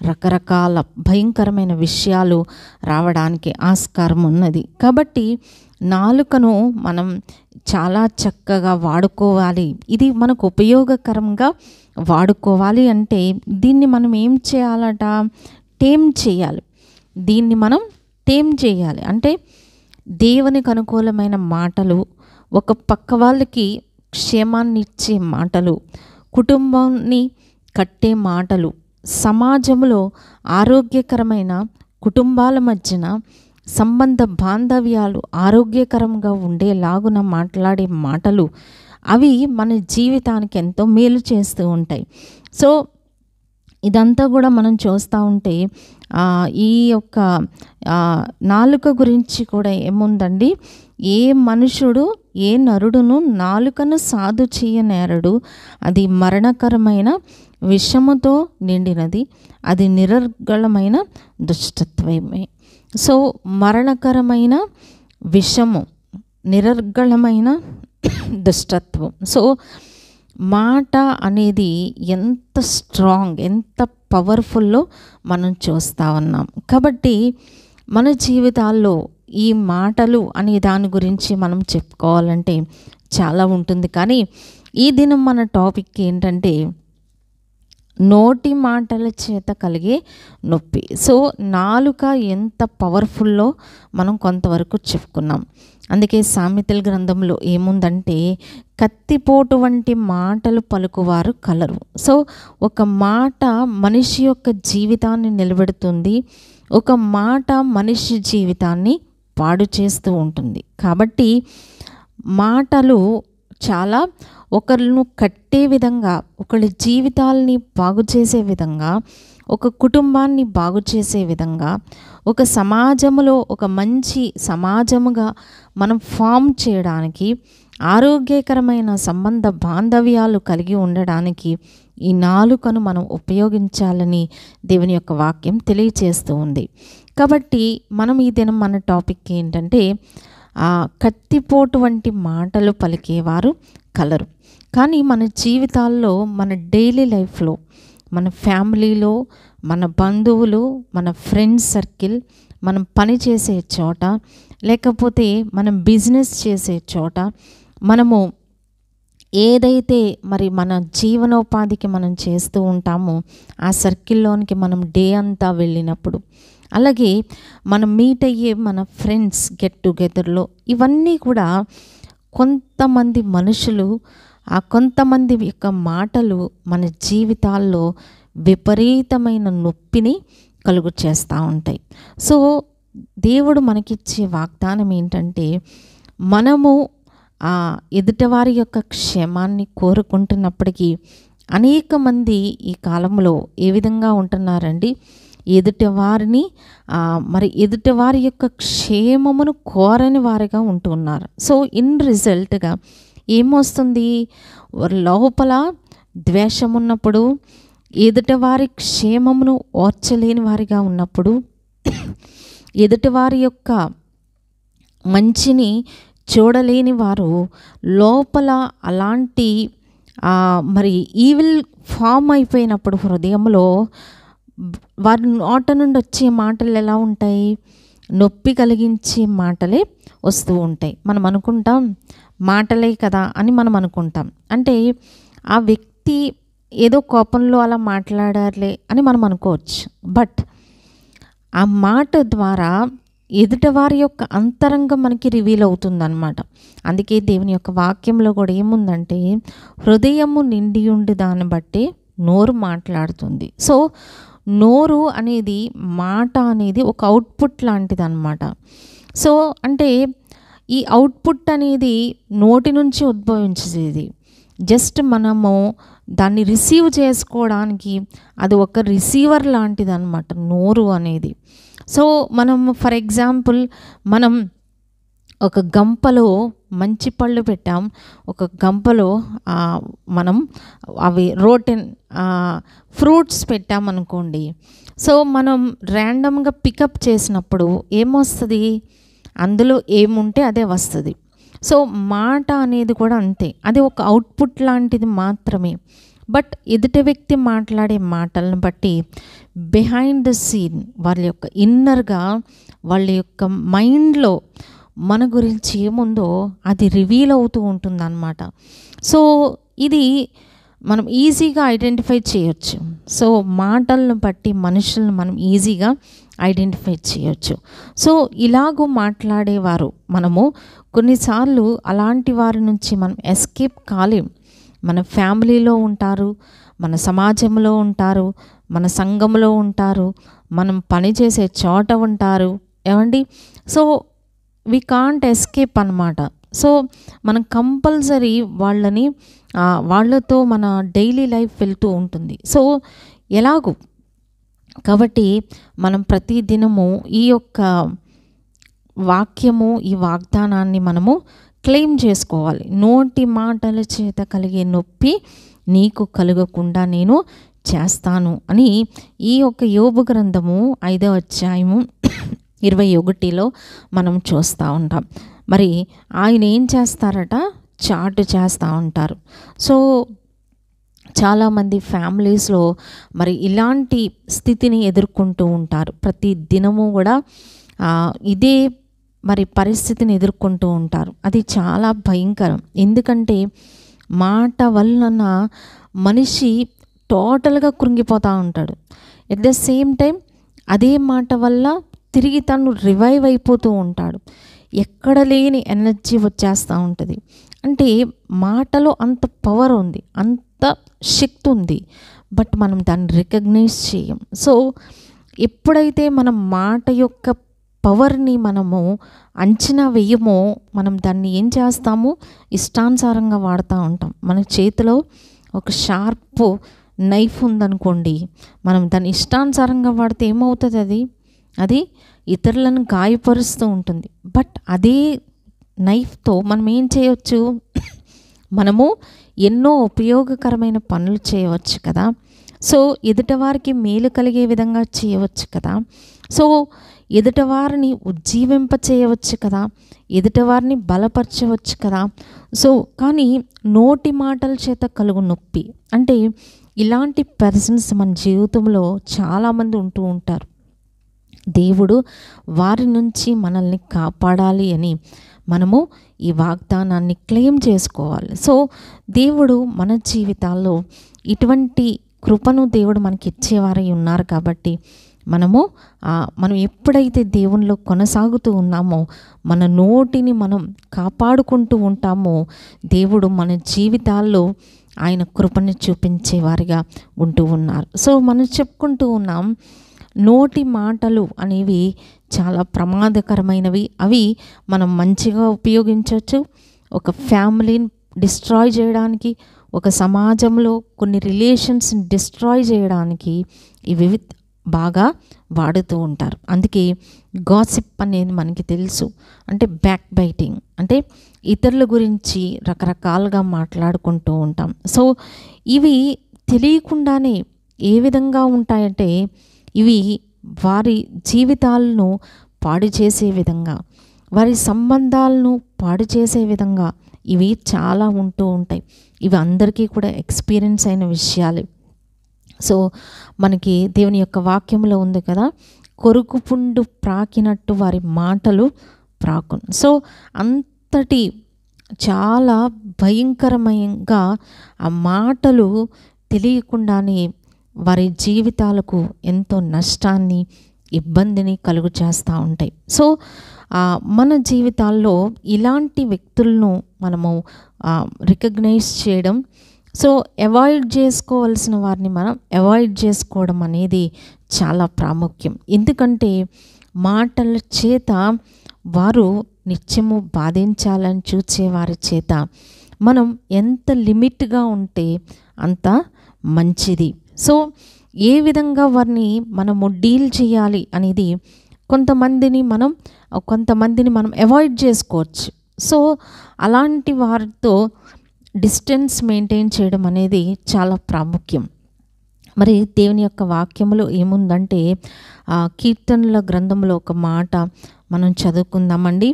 రకరకాల భయంకరమైన విషయాలు రావడానికి ఆస్కారం ఉన్నది. కాబట్టి నాలుకను మనం చాలా చక్కగా వాడుకోవాలి. ఇది మనకు ఉపయోగకరంగా వాడుకోవాలి అంటే దీన్ని మనం ఏం చేయాలట? టేమ్ చేయాలి. దీన్ని మనం టేమ్ చేయాలి. అంటే దేవునికి అనుకూలమైన మాటలు, ఒక పక్క వాళ్ళకి క్షేమాన్ని ఇచ్చే మాటలు, కుటుంబాన్ని కట్టే మాటలు, సమాజంలో ఆరోగ్యకరమైన కుటుంబాల మధ్యన సంబంధ బాంధవ్యాలు ఆరోగ్యకరంగా ఉండేలాగున మాట్లాడే మాటలు అవి మన జీవితానికి ఎంతో మేలు చేస్తూ ఉంటాయి. సో ఇదంతా కూడా మనం చూస్తూ ఉంటే ఈ యొక్క నాలుక గురించి కూడా ఏముందండి? ఏ మనుషుడు, ఏ నరుడును నాలుకను సాధు చేయనేరడు. అది మరణకరమైన విషముతో నిండినది, అది నిరర్గళమైన దుష్టత్వమే. సో మరణకరమైన విషము, నిరర్గళమైన దుష్టత్వం. సో మాట అనేది ఎంత స్ట్రాంగ్, ఎంత పవర్ఫుల్లో మనం చూస్తూ ఉన్నాం. కాబట్టి మన జీవితాల్లో ఈ మాటలు అనే దాని గురించి మనం చెప్పుకోవాలంటే చాలా ఉంటుంది. కానీ ఈ దినం మన టాపిక్ ఏంటంటే నోటి మాటల చేత కలిగే నొప్పి. సో నాలుక ఎంత పవర్ఫుల్లో మనం కొంతవరకు చెప్పుకున్నాం. అందుకే సామెతల గ్రంథంలో ఏముందంటే కత్తిపోటు వంటి మాటలు పలుకువారు కలరు. సో ఒక మాట మనిషి యొక్క జీవితాన్ని నిలబెడుతుంది, ఒక మాట మనిషి జీవితాన్ని పాడు చేస్తూ ఉంటుంది. కాబట్టి మాటలు చాలా ఒకరిని కట్టే విధంగా, ఒకరి జీవితాల్ని బాగు చేసే విధంగా, ఒక కుటుంబాన్ని బాగు చేసే విధంగా, ఒక సమాజంలో ఒక మంచి సమాజముగా మనం ఫామ్ చేయడానికి, ఆరోగ్యకరమైన సంబంధ బాంధవ్యాలు కలిగి ఉండడానికి ఈ నాలుకను మనం ఉపయోగించాలని దేవుని యొక్క వాక్యం తెలియచేస్తూ ఉంది. కాబట్టి మనం ఈ దినం మన టాపిక్ ఏంటంటే కత్తిపోటు వంటి మాటలు పలికేవారు కలరు. కానీ మన జీవితాల్లో, మన డైలీ లైఫ్లో, మన ఫ్యామిలీలో, మన బంధువులు, మన ఫ్రెండ్స్ సర్కిల్, మనం పని చేసే చోట, లేకపోతే మనం బిజినెస్ చేసే చోట, మనము ఏదైతే మరి మన జీవనోపాధికి మనం చేస్తూ ఉంటామో ఆ సర్కిల్లోనికి మనం డే అంతా వెళ్ళినప్పుడు, అలాగే మనం మీట్ అయ్యే మన ఫ్రెండ్స్ గెట్ టుగెదర్లో, ఇవన్నీ కూడా కొంతమంది మనుషులు, ఆ కొంతమంది యొక్క మాటలు మన జీవితాల్లో విపరీతమైన నొప్పిని కలుగు చేస్తూ ఉంటాయి. సో దేవుడు మనకిచ్చే వాగ్దానం ఏంటంటే మనము ఎదుటివారి యొక్క క్షేమాన్ని కోరుకుంటున్నప్పటికీ అనేక మంది ఈ కాలంలో ఏ విధంగా ఉంటున్నారండి, ఎదుటివారిని ఎదుటివారి యొక్క క్షేమమును కోరని వారిగా ఉంటున్నారు. సో ఇన్ రిజల్ట్గా ఏమొస్తుంది, లోపల ద్వేషం ఉన్నప్పుడు, ఎదుటివారి క్షేమమును ఓర్చలేని వారిగా ఉన్నప్పుడు, ఎదుటివారి యొక్క మంచిని చూడలేని వారు లోపల అలాంటి ఈవిల్ ఫామ్ అయిపోయినప్పుడు హృదయంలో వారి నోట నుండి వచ్చే మాటలు ఎలా ఉంటాయి, నొప్పి కలిగించే మాటలే వస్తూ ఉంటాయి. మనం అనుకుంటాం మాటలే కదా అని మనం అనుకుంటాం. అంటే ఆ వ్యక్తి ఏదో కోపంలో అలా మాట్లాడారులే అని మనం అనుకోవచ్చు. బట్ ఆ మాట ద్వారా ఎదుటివారి యొక్క అంతరంగం మనకి రివీల్ అవుతుందన్నమాట. అందుకే దేవుని యొక్క వాక్యంలో కూడా ఏముందంటే హృదయము నిండి ఉండి దాన్ని బట్టి నోరు మాట్లాడుతుంది. సో నోరు అనేది, మాట అనేది ఒక అవుట్పుట్ లాంటిది అన్నమాట. సో అంటే ఈ అవుట్పుట్ అనేది నోటి నుంచి ఉద్భవించేది. జస్ట్ మనము దాన్ని రిసీవ్ చేసుకోవడానికి అది ఒక రిసీవర్ లాంటిది అన్నమాట నోరు అనేది. సో మనం ఫర్ ఎగ్జాంపుల్ మనం ఒక గంపలో మంచి పళ్ళు పెట్టాం, ఒక గంపలో మనం అవి రోటెన్ ఫ్రూట్స్ పెట్టామనుకోండి. సో మనం ర్యాండమ్గా పికప్ చేసినప్పుడు ఏమొస్తుంది, అందులో ఏముంటే అదే వస్తుంది. సో మాట అనేది కూడా అంతే, అది ఒక అవుట్పుట్ లాంటిది మాత్రమే. బట్ ఎదుటి వ్యక్తి మాట్లాడే మాటలను బట్టి బిహైండ్ ద సీన్ వాళ్ళ యొక్క ఇన్నర్గా, వాళ్ళ యొక్క మైండ్లో మన గురించి ఏముందో అది రివీల్ అవుతూ ఉంటుందన్నమాట. సో ఇది మనం ఈజీగా ఐడెంటిఫై చేయొచ్చు. సో మాటలను బట్టి మనుషులను మనం ఈజీగా ఐడెంటిఫై చేయొచ్చు. సో ఇలాగూ మాట్లాడేవారు మనము కొన్నిసార్లు అలాంటి వారి నుంచి మనం ఎస్కేప్ కాలేం. మన ఫ్యామిలీలో ఉంటారు, మన సమాజంలో ఉంటారు, మన సంఘంలో ఉంటారు, మనం పనిచేసే చోట ఉంటారు, ఏమండి. సో వి కాంట్ ఎస్కేప్ అన్నమాట. సో మనం కంపల్సరీ వాళ్ళతో మన డైలీ లైఫ్ వెళ్తూ ఉంటుంది. సో ఎలాగూ కాబట్టి మనం ప్రతి దినము ఈ యొక్క వాక్యము, ఈ వాగ్దానాన్ని మనము క్లెయిమ్ చేసుకోవాలి. నోటి మాటల చేత కలిగే నొప్పి నీకు కలగకుండా నేను చేస్తాను అని ఈ యొక్క యోబు గ్రంథము 5వ అధ్యాయము 21లో మనం చూస్తూ ఉంటాం. మరి ఆయన ఏం చేస్తారట, చాటు చేస్తూ ఉంటారు. సో చాలామంది ఫ్యామిలీస్లో మరి ఇలాంటి స్థితిని ఎదుర్కొంటూ ఉంటారు. ప్రతి దినము కూడా ఇదే మరి పరిస్థితిని ఎదుర్కొంటూ ఉంటారు. అది చాలా భయంకరం. ఎందుకంటే మాట వలన మనిషి టోటల్గా కృంగిపోతూ ఉంటాడు. ఎట్ ద సేమ్ టైం అదే మాట వల్ల తిరిగి తను రివైవ్ అయిపోతూ ఉంటాడు. ఎక్కడ లేని ఎనర్జీ వచ్చేస్తూ ఉంటుంది. అంటే మాటలో అంత పవర్ ఉంది, అంత శక్తి ఉంది, బట్ మనం దాన్ని రికగ్నైజ్ చేయం. సో ఎప్పుడైతే మనం మాట యొక్క పవర్ని మనము అంచనా వేయమో, మనం దాన్ని ఏం చేస్తాము, ఇష్టానుసారంగా వాడుతూ ఉంటాం. మన చేతిలో ఒక షార్ప్ నైఫ్ ఉందనుకోండి, మనం దాన్ని ఇష్టానుసారంగా వాడితే ఏమవుతుంది, అది ఇతరులను గాయపరుస్తూ ఉంటుంది. బట్ అదే నైఫ్తో మనం ఏం చేయవచ్చు, మనము ఎన్నో ఉపయోగకరమైన పనులు చేయవచ్చు కదా. సో ఎదుటివారికి మేలు కలిగే విధంగా చేయవచ్చు కదా. సో ఎదుటివారిని ఉజ్జీవింప చేయవచ్చు కదా, ఎదుటివారిని బలపరచవచ్చు కదా. సో కానీ నోటి మాటల చేత కలుగు నొప్పి, అంటే ఇలాంటి పర్సన్స్ మన జీవితంలో చాలామంది ఉంటూ ఉంటారు. దేవుడు వారి నుంచి మనల్ని కాపాడాలి అని మనము ఈ వాగ్దానాన్ని క్లెయిమ్ చేసుకోవాలి. సో దేవుడు మన జీవితాల్లో ఇటువంటి కృపను దేవుడు మనకి ఇచ్చేవారై ఉన్నారు. కాబట్టి మనం ఎప్పుడైతే దేవునిలో కొనసాగుతూ ఉన్నామో, మన నోటిని మనం కాపాడుకుంటూ ఉంటామో, దేవుడు మన జీవితాల్లో ఆయన కృపని చూపించేవారిగా ఉంటూ ఉన్నారు. సో మనం చెప్పుకుంటూ ఉన్నాం, నోటి మాటలు అనేవి చాలా ప్రమాదకరమైనవి. అవి మనం మంచిగా ఉపయోగించవచ్చు, ఒక ఫ్యామిలీని డిస్ట్రాయ్ చేయడానికి, ఒక సమాజంలో కొన్ని రిలేషన్స్ని డిస్ట్రాయ్ చేయడానికి ఇవి బాగా వాడుతూ ఉంటారు. అందుకే గాసిప్ అనేది మనకి తెలుసు, అంటే బ్యాక్ బైటింగ్, అంటే ఇతరుల గురించి రకరకాలుగా మాట్లాడుకుంటూ ఉంటాం. సో ఇవి తెలియకుండానే ఏ విధంగా ఉంటాయంటే, ఇవి వారి జీవితాలను పాడు చేసే విధంగా, వారి సంబంధాలను పాడు చేసే విధంగా ఇవి చాలా ఉంటూ ఉంటాయి. ఇవి అందరికీ కూడా ఎక్స్పీరియన్స్ అయిన విషయాలు. సో మనకి దేవుని యొక్క వాక్యంలో ఉంది కదా, కొరుకు పుండు ప్రాకినట్టు వారి మాటలు ప్రాకును. సో అంతటి చాలా భయంకరమైనగా ఆ మాటలు తెలియకుండానే వారి జీవితాలకు ఎంతో నష్టాన్ని, ఇబ్బందిని కలుగు చేస్తూ ఉంటాయి. సో మన జీవితాల్లో ఇలాంటి వ్యక్తులను మనము రికగ్నైజ్ చేయడం, సో అవాయిడ్ చేసుకోవాల్సిన వారిని మనం అవాయిడ్ చేసుకోవడం అనేది చాలా ప్రాముఖ్యం. ఎందుకంటే మాటల చేత వారు నిత్యము బాధించాలని చూసే వారి చేత మనం ఎంత లిమిట్గా ఉంటే అంత మంచిది. సో ఏ విధంగా వారిని మనము డీల్ చేయాలి అనేది కొంతమందిని మనం అవాయిడ్ చేసుకోవచ్చు. సో అలాంటి వారితో డిస్టెన్స్ మెయింటైన్ చేయడం అనేది చాలా ప్రాముఖ్యం. మరి దేవుని యొక్క వాక్యములో ఏముందంటే, కీర్తనల గ్రంథంలో ఒక మాట మనం చదువుకుందామండి.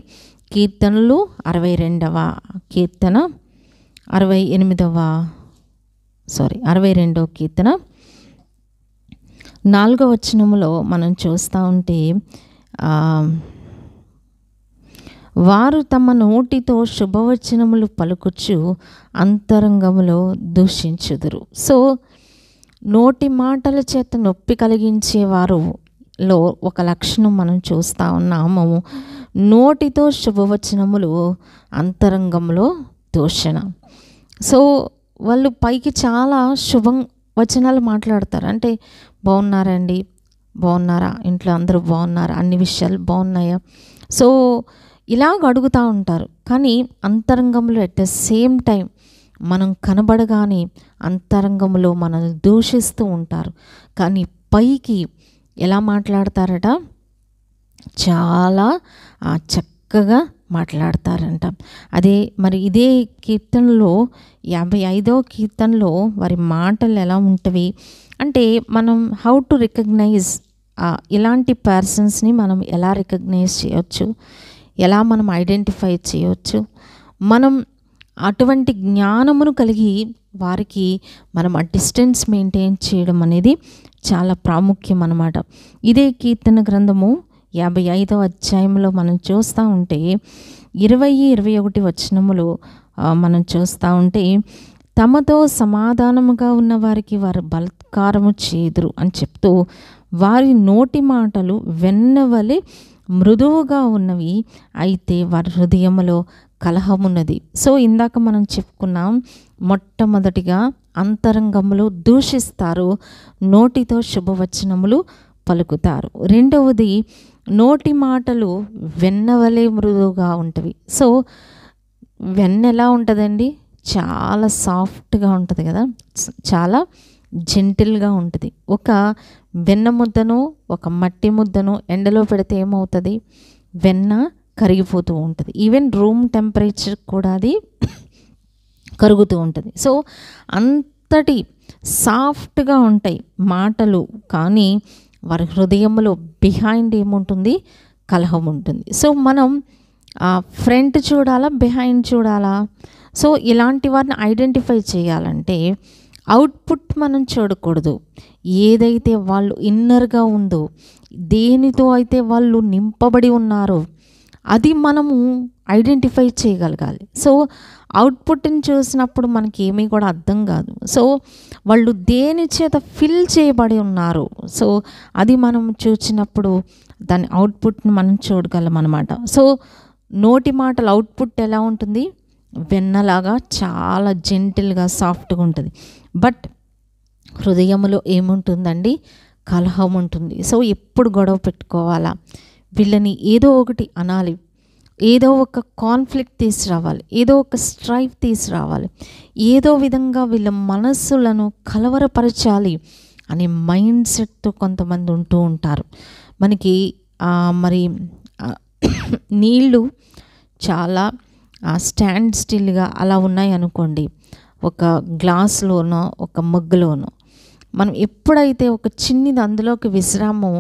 కీర్తనలు 62వ కీర్తన 62వ కీర్తన 4వ వచనములో మనం చూస్తూ ఉంటే, వారు తమ నోటితో శుభవచనములు పలుకుచు అంతరంగములో దూషించుదురు. సో నోటి మాటల చేత నొప్పి కలిగించేవారులో ఒక లక్షణం మనం చూస్తూ ఉన్నాము. నోటితో శుభవచనములు, అంతరంగంలో దూషణ. సో వాళ్ళు పైకి చాలా శుభం వచనాలు మాట్లాడతారు, అంటే బాగున్నారండి, బాగున్నారా, ఇంట్లో అందరూ బాగున్నారా, అన్ని విషయాలు బాగున్నాయా, సో ఇలాగ అడుగుతూ ఉంటారు. కానీ అంతరంగంలో ఎట్ ద సేమ్ టైం మనం కనబడగానే అంతరంగంలో మనల్ని దూషిస్తూ ఉంటారు. కానీ పైకి ఎలా మాట్లాడతారట, చాలా చక్కగా మాట్లాడతారంట. మరి ఇదే కీర్తనలో 55వ కీర్తనలో వారి మాటలు ఎలా ఉంటవి అంటే, మనం హౌ టు రికగ్నైజ్ ఇలాంటి పర్సన్స్ని మనం ఎలా రికగ్నైజ్ చేయొచ్చు, ఎలా మనం ఐడెంటిఫై చేయొచ్చు, మనం అటువంటి జ్ఞానమును కలిగి వారికి మనం ఆ డిస్టెన్స్ మెయింటైన్ చేయడం అనేది చాలా ప్రాముఖ్యం అన్నమాట. ఇదే కీర్తన గ్రంథము 55వ అధ్యాయంలో మనం చూస్తూ ఉంటే 20-21 వచనములు మనం చూస్తూ ఉంటే, తమతో సమాధానముగా ఉన్న వారికి వారు బలాత్కారము చేదురు అని చెప్తూ, వారి నోటి మాటలు వెన్నవలె మృదువుగా ఉన్నవి, అయితే వారి హృదయములో కలహమున్నది. సో ఇందాక మనం చెప్పుకున్నాం, మొట్టమొదటిగా అంతరంగములో దూషిస్తారు, నోటితో శుభవచనములు పలుకుతారు. రెండవది, నోటి మాటలు వెన్నవలే మృదువుగా ఉంటవి. సో వెన్న ఎలా ఉంటుందండి? చాలా సాఫ్ట్గా ఉంటుంది కదా, చాలా జెంటిల్గా ఉంటుంది. ఒక వెన్న ముద్దను, ఒక మట్టి ముద్దను ఎండలో పెడితే ఏమవుతుంది? వెన్న కరిగిపోతూ ఉంటుంది. ఈవెన్ రూమ్ టెంపరేచర్ కూడా అది కరుగుతూ ఉంటుంది. సో అంతటి సాఫ్ట్గా ఉంటాయి మాటలు, కానీ వారి హృదయంలో బిహైండ్ ఏముంటుంది? కలహం ఉంటుంది. సో మనం ఫ్రంట్ చూడాలా, బిహైండ్ చూడాలా? సో ఇలాంటి వారిని ఐడెంటిఫై చేయాలంటే అవుట్పుట్ మనం చూడకూడదు. ఏదైతే వాళ్ళు ఇన్నర్గా ఉందో, దేనితో అయితే వాళ్ళు నింపబడి ఉన్నారో అది మనము ఐడెంటిఫై చేయగలగాలి. సో అవుట్పుట్ని చూసినప్పుడు మనకి ఏమీ కూడా అర్థం కాదు. సో వాళ్ళు దేని చేత ఫిల్ చేయబడి ఉన్నారు, సో అది మనం చూసినప్పుడు దాని అవుట్పుట్ని మనం చూడగలం అన్నమాట. సో నోటి మాటల అవుట్పుట్ ఎలా ఉంటుంది? వెన్నలాగా చాలా జెంటిల్గా సాఫ్ట్గా ఉంటుంది. బట్ హృదయంలో ఏముంటుందండి? కలహం ఉంటుంది. సో ఎప్పుడు గొడవ పెట్టుకోవాలా, వీళ్ళని ఏదో ఒకటి అనాలి, ఏదో ఒక కాన్ఫ్లిక్ట్ తీసుకురావాలి, ఏదో ఒక స్ట్రైఫ్ తీసుకురావాలి, ఏదో విధంగా వీళ్ళ మనస్సులను కలవరపరచాలి అనే మైండ్ సెట్తో కొంతమంది ఉంటూ ఉంటారు. మనకి మరి నీళ్ళు చాలా స్టాండ్ స్టిల్గా అలా ఉన్నాయి అనుకోండి, ఒక గ్లాస్లోనో ఒక మగ్గులోనో. మనం ఎప్పుడైతే ఒక చిన్నది అందులోకి విసిరామో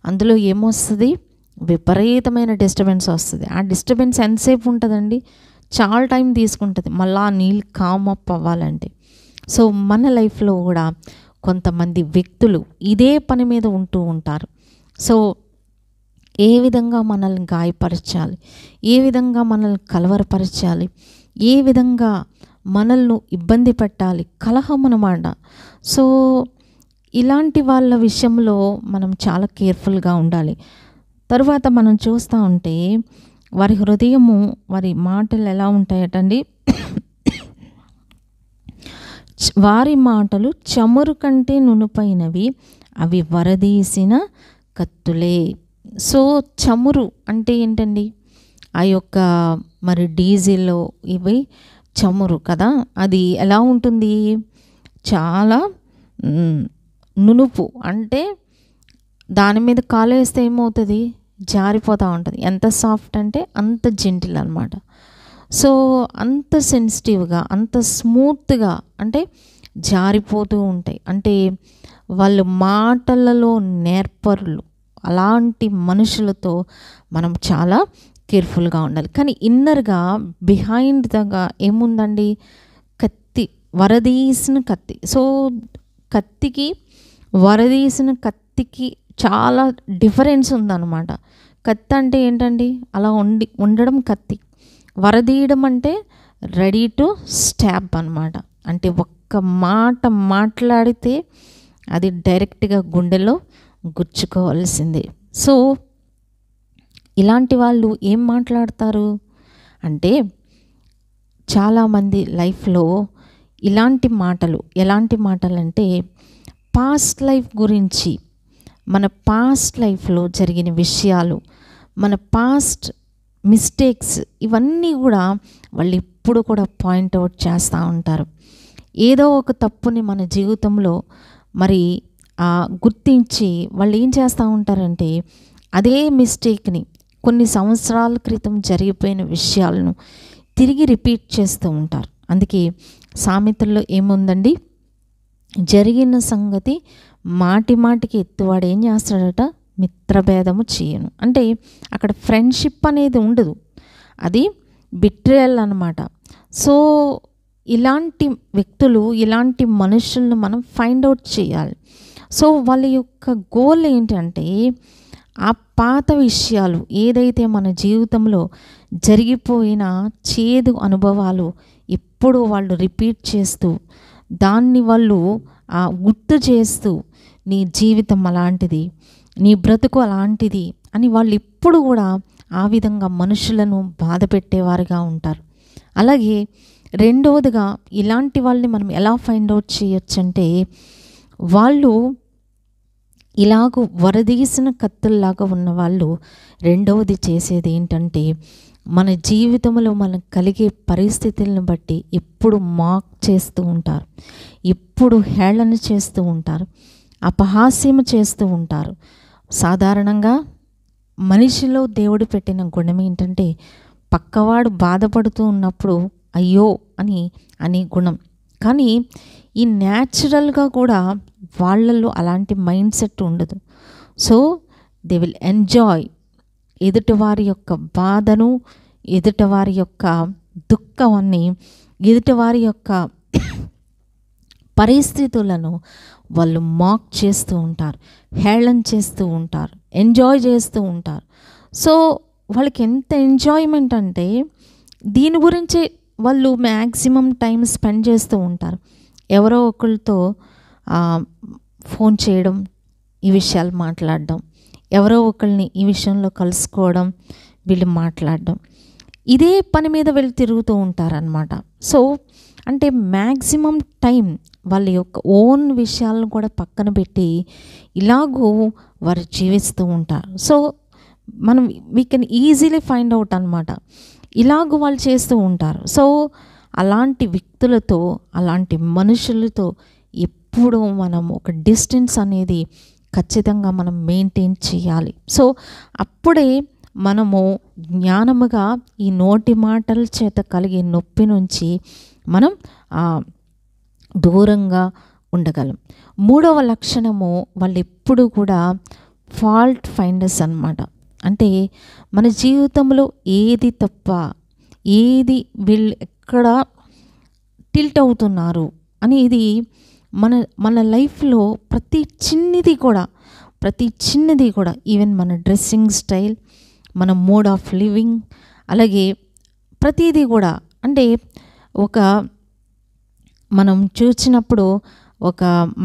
అందులో ఏమొస్తుంది? విపరీతమైన డిస్టర్బెన్స్ వస్తుంది. ఆ డిస్టర్బెన్స్ ఎంతసేపు ఉంటుందండి? చాలా టైం తీసుకుంటుంది మళ్ళీ ఆ నీళ్ళు కామ్ అప్ అవ్వాలంటే. సో మన లైఫ్లో కూడా కొంతమంది వ్యక్తులు ఇదే పని మీద ఉంటూ ఉంటారు. సో ఏ విధంగా మనల్ని గాయపరచాలి, ఏ విధంగా మనల్ని కలవరపరచాలి, ఏ విధంగా మనల్ని ఇబ్బంది పెట్టాలి, కలహం అన్నమాట. సో ఇలాంటి వాళ్ళ విషయంలో మనం చాలా కేర్ఫుల్గా ఉండాలి. తరువాత మనం చూస్తూ ఉంటే వారి హృదయము, వారి మాటలు ఎలా ఉంటాయటండి? వారి మాటలు చమురు కంటే నునుపైనవి, అవి వరదీసిన కత్తులే. సో చమురు అంటే ఏంటండి? ఆ యొక్క మరి డీజిల్ ఇవి చమురు కదా, అది ఎలా ఉంటుంది? చాలా నునుపు, అంటే దాని మీద కాలు వేస్తే ఏమవుతుంది? జారిపోతూ ఉంటుంది. ఎంత సాఫ్ట్ అంటే అంత జెంటిల్ అనమాట. సో అంత సెన్సిటివ్గా, అంత స్మూత్గా, అంటే జారిపోతూ ఉంటాయి. అంటే వాళ్ళు మాటలలో నేర్పరులు. అలాంటి మనుషులతో మనం చాలా కేర్ఫుల్గా ఉండాలి. కానీ ఇన్నర్గా బిహైండ్ దగా ఏముందండి? కత్తి, వరదీసిన కత్తి. సో కత్తికి, వరదీసిన కత్తికి చాలా డిఫరెన్స్ ఉందన్నమాట. కత్తి అంటే ఏంటండి? అలా ఉండడం కత్తి. వరదీయడం అంటే రెడీ టు స్టాబ్ అనమాట. అంటే ఒక్క మాట మాట్లాడితే అది డైరెక్ట్గా గుండెలో గుచ్చుకోవాల్సిందే. సో ఇలాంటి వాళ్ళు ఏం మాట్లాడతారు అంటే, చాలామంది లైఫ్లో ఇలాంటి మాటలు, ఎలాంటి మాటలు అంటే పాస్ట్ లైఫ్ గురించి, మన పాస్ట్ లైఫ్లో జరిగిన విషయాలు, మన పాస్ట్ మిస్టేక్స్, ఇవన్నీ కూడా వాళ్ళు ఎప్పుడు కూడా పాయింట్అవుట్ చేస్తూ ఉంటారు. ఏదో ఒక తప్పుని మన జీవితంలో మరి గుర్తించి వాళ్ళు ఏం చేస్తూ ఉంటారంటే, అదే మిస్టేక్ని, కొన్ని సంవత్సరాల క్రితం జరిగిపోయిన విషయాలను తిరిగి రిపీట్ చేస్తూ ఉంటారు. అందుకే సామెతల్లో ఏముందండి? జరిగిన సంగతి మాటి మాటికి ఎత్తువాడు ఏం చేస్తాడట? మిత్రభేదము చేయను. అంటే అక్కడ ఫ్రెండ్షిప్ అనేది ఉండదు, అది బిట్రేయల్ అన్నమాట. సో ఇలాంటి వ్యక్తులు, ఇలాంటి మనుషులను మనం ఫైండ్ అవుట్ చేయాలి. సో వాళ్ళ యొక్క గోల్ ఏంటంటే ఆ పాత విషయాలు ఏదైతే మన జీవితంలో జరిగిపోయిన చేదు అనుభవాలు ఎప్పుడూ వాళ్ళు రిపీట్ చేస్తూ, దాన్ని వాళ్ళు గుర్తు చేస్తూ, నీ జీవితం అలాంటిది, నీ బ్రతుకు అలాంటిది అని వాళ్ళు ఎప్పుడు కూడా ఆ విధంగా మనుషులను బాధ పెట్టేవారుగా ఉంటారు. అలాగే రెండవదిగా ఇలాంటి వాళ్ళని మనం ఎలా ఫైండ్ అవుట్ చేయొచ్చంటే, వాళ్ళు ఇలాగ వరదీసిన కత్తుల్లాగా ఉన్న వాళ్ళు రెండవది చేసేది ఏంటంటే, మన జీవితంలో మనకు కలిగే పరిస్థితులను బట్టి ఎప్పుడు మాక్ చేస్తూ ఉంటారు, ఎప్పుడు హేళన చేస్తూ ఉంటారు, అపహాస్యము చేస్తూ ఉంటారు. సాధారణంగా మనిషిలో దేవుడు పెట్టిన గుణం ఏంటంటే, పక్కవాడు బాధపడుతూ ఉన్నప్పుడు అయ్యో అని గుణం. కానీ ఈ న్యాచురల్గా కూడా వాళ్ళల్లో అలాంటి మైండ్ సెట్ ఉండదు. సో దే విల్ ఎంజాయ్ ఎదుటివారి యొక్క బాధను, ఎదుటివారి యొక్క దుఃఖాన్ని, ఎదుటివారి యొక్క పరిస్థితులను వాళ్ళు మాక్ చేస్తూ ఉంటారు, హేళన చేస్తూ ఉంటారు, ఎంజాయ్ చేస్తూ ఉంటారు. సో వాళ్ళకి ఎంత ఎంజాయ్మెంట్ అంటే దీని గురించే వాళ్ళు మ్యాక్సిమం టైం స్పెండ్ చేస్తూ ఉంటారు. ఎవరో ఒకరితో ఫోన్ చేయడం, ఈ విషయాలు మాట్లాడడం, ఎవరో ఒకరిని ఈ విషయంలో కలుసుకోవడం, వీళ్ళు మాట్లాడడం, ఇదే పని మీద వీళ్ళు తిరుగుతూ ఉంటారనమాట. సో అంటే మ్యాక్సిమం టైం వాళ్ళ యొక్క ఓన్ విషయాలను కూడా పక్కన పెట్టి ఇలాగూ వారు జీవిస్తూ ఉంటారు. సో మనం we can easily find out అనమాట, ఇలాగూ వాళ్ళు చేస్తూ ఉంటారు. సో అలాంటి వ్యక్తులతో, అలాంటి మనుషులతో ఎప్పుడూ మనం ఒక డిస్టెన్స్ అనేది ఖచ్చితంగా మనం మెయింటైన్ చేయాలి. సో అప్పుడే మనము జ్ఞానముగా ఈ నోటి మాటల చేత కలిగే నొప్పి నుంచి మనం దూరంగా ఉండగలం. మూడవ లక్షణము, వాళ్ళు ఎప్పుడు కూడా ఫాల్ట్ ఫైండర్స్ అన్నమాట. అంటే మన జీవితంలో ఏది తప్ప, ఏది వీళ్ళు ఎక్కడ టిల్ట్ అవుతున్నారు అనేది మన లైఫ్లో ప్రతి చిన్నది కూడా ఈవెన్ మన డ్రెస్సింగ్ స్టైల్, మన మోడ్ ఆఫ్ లివింగ్, అలాగే ప్రతిదీ కూడా అంటే మనం చూసినప్పుడు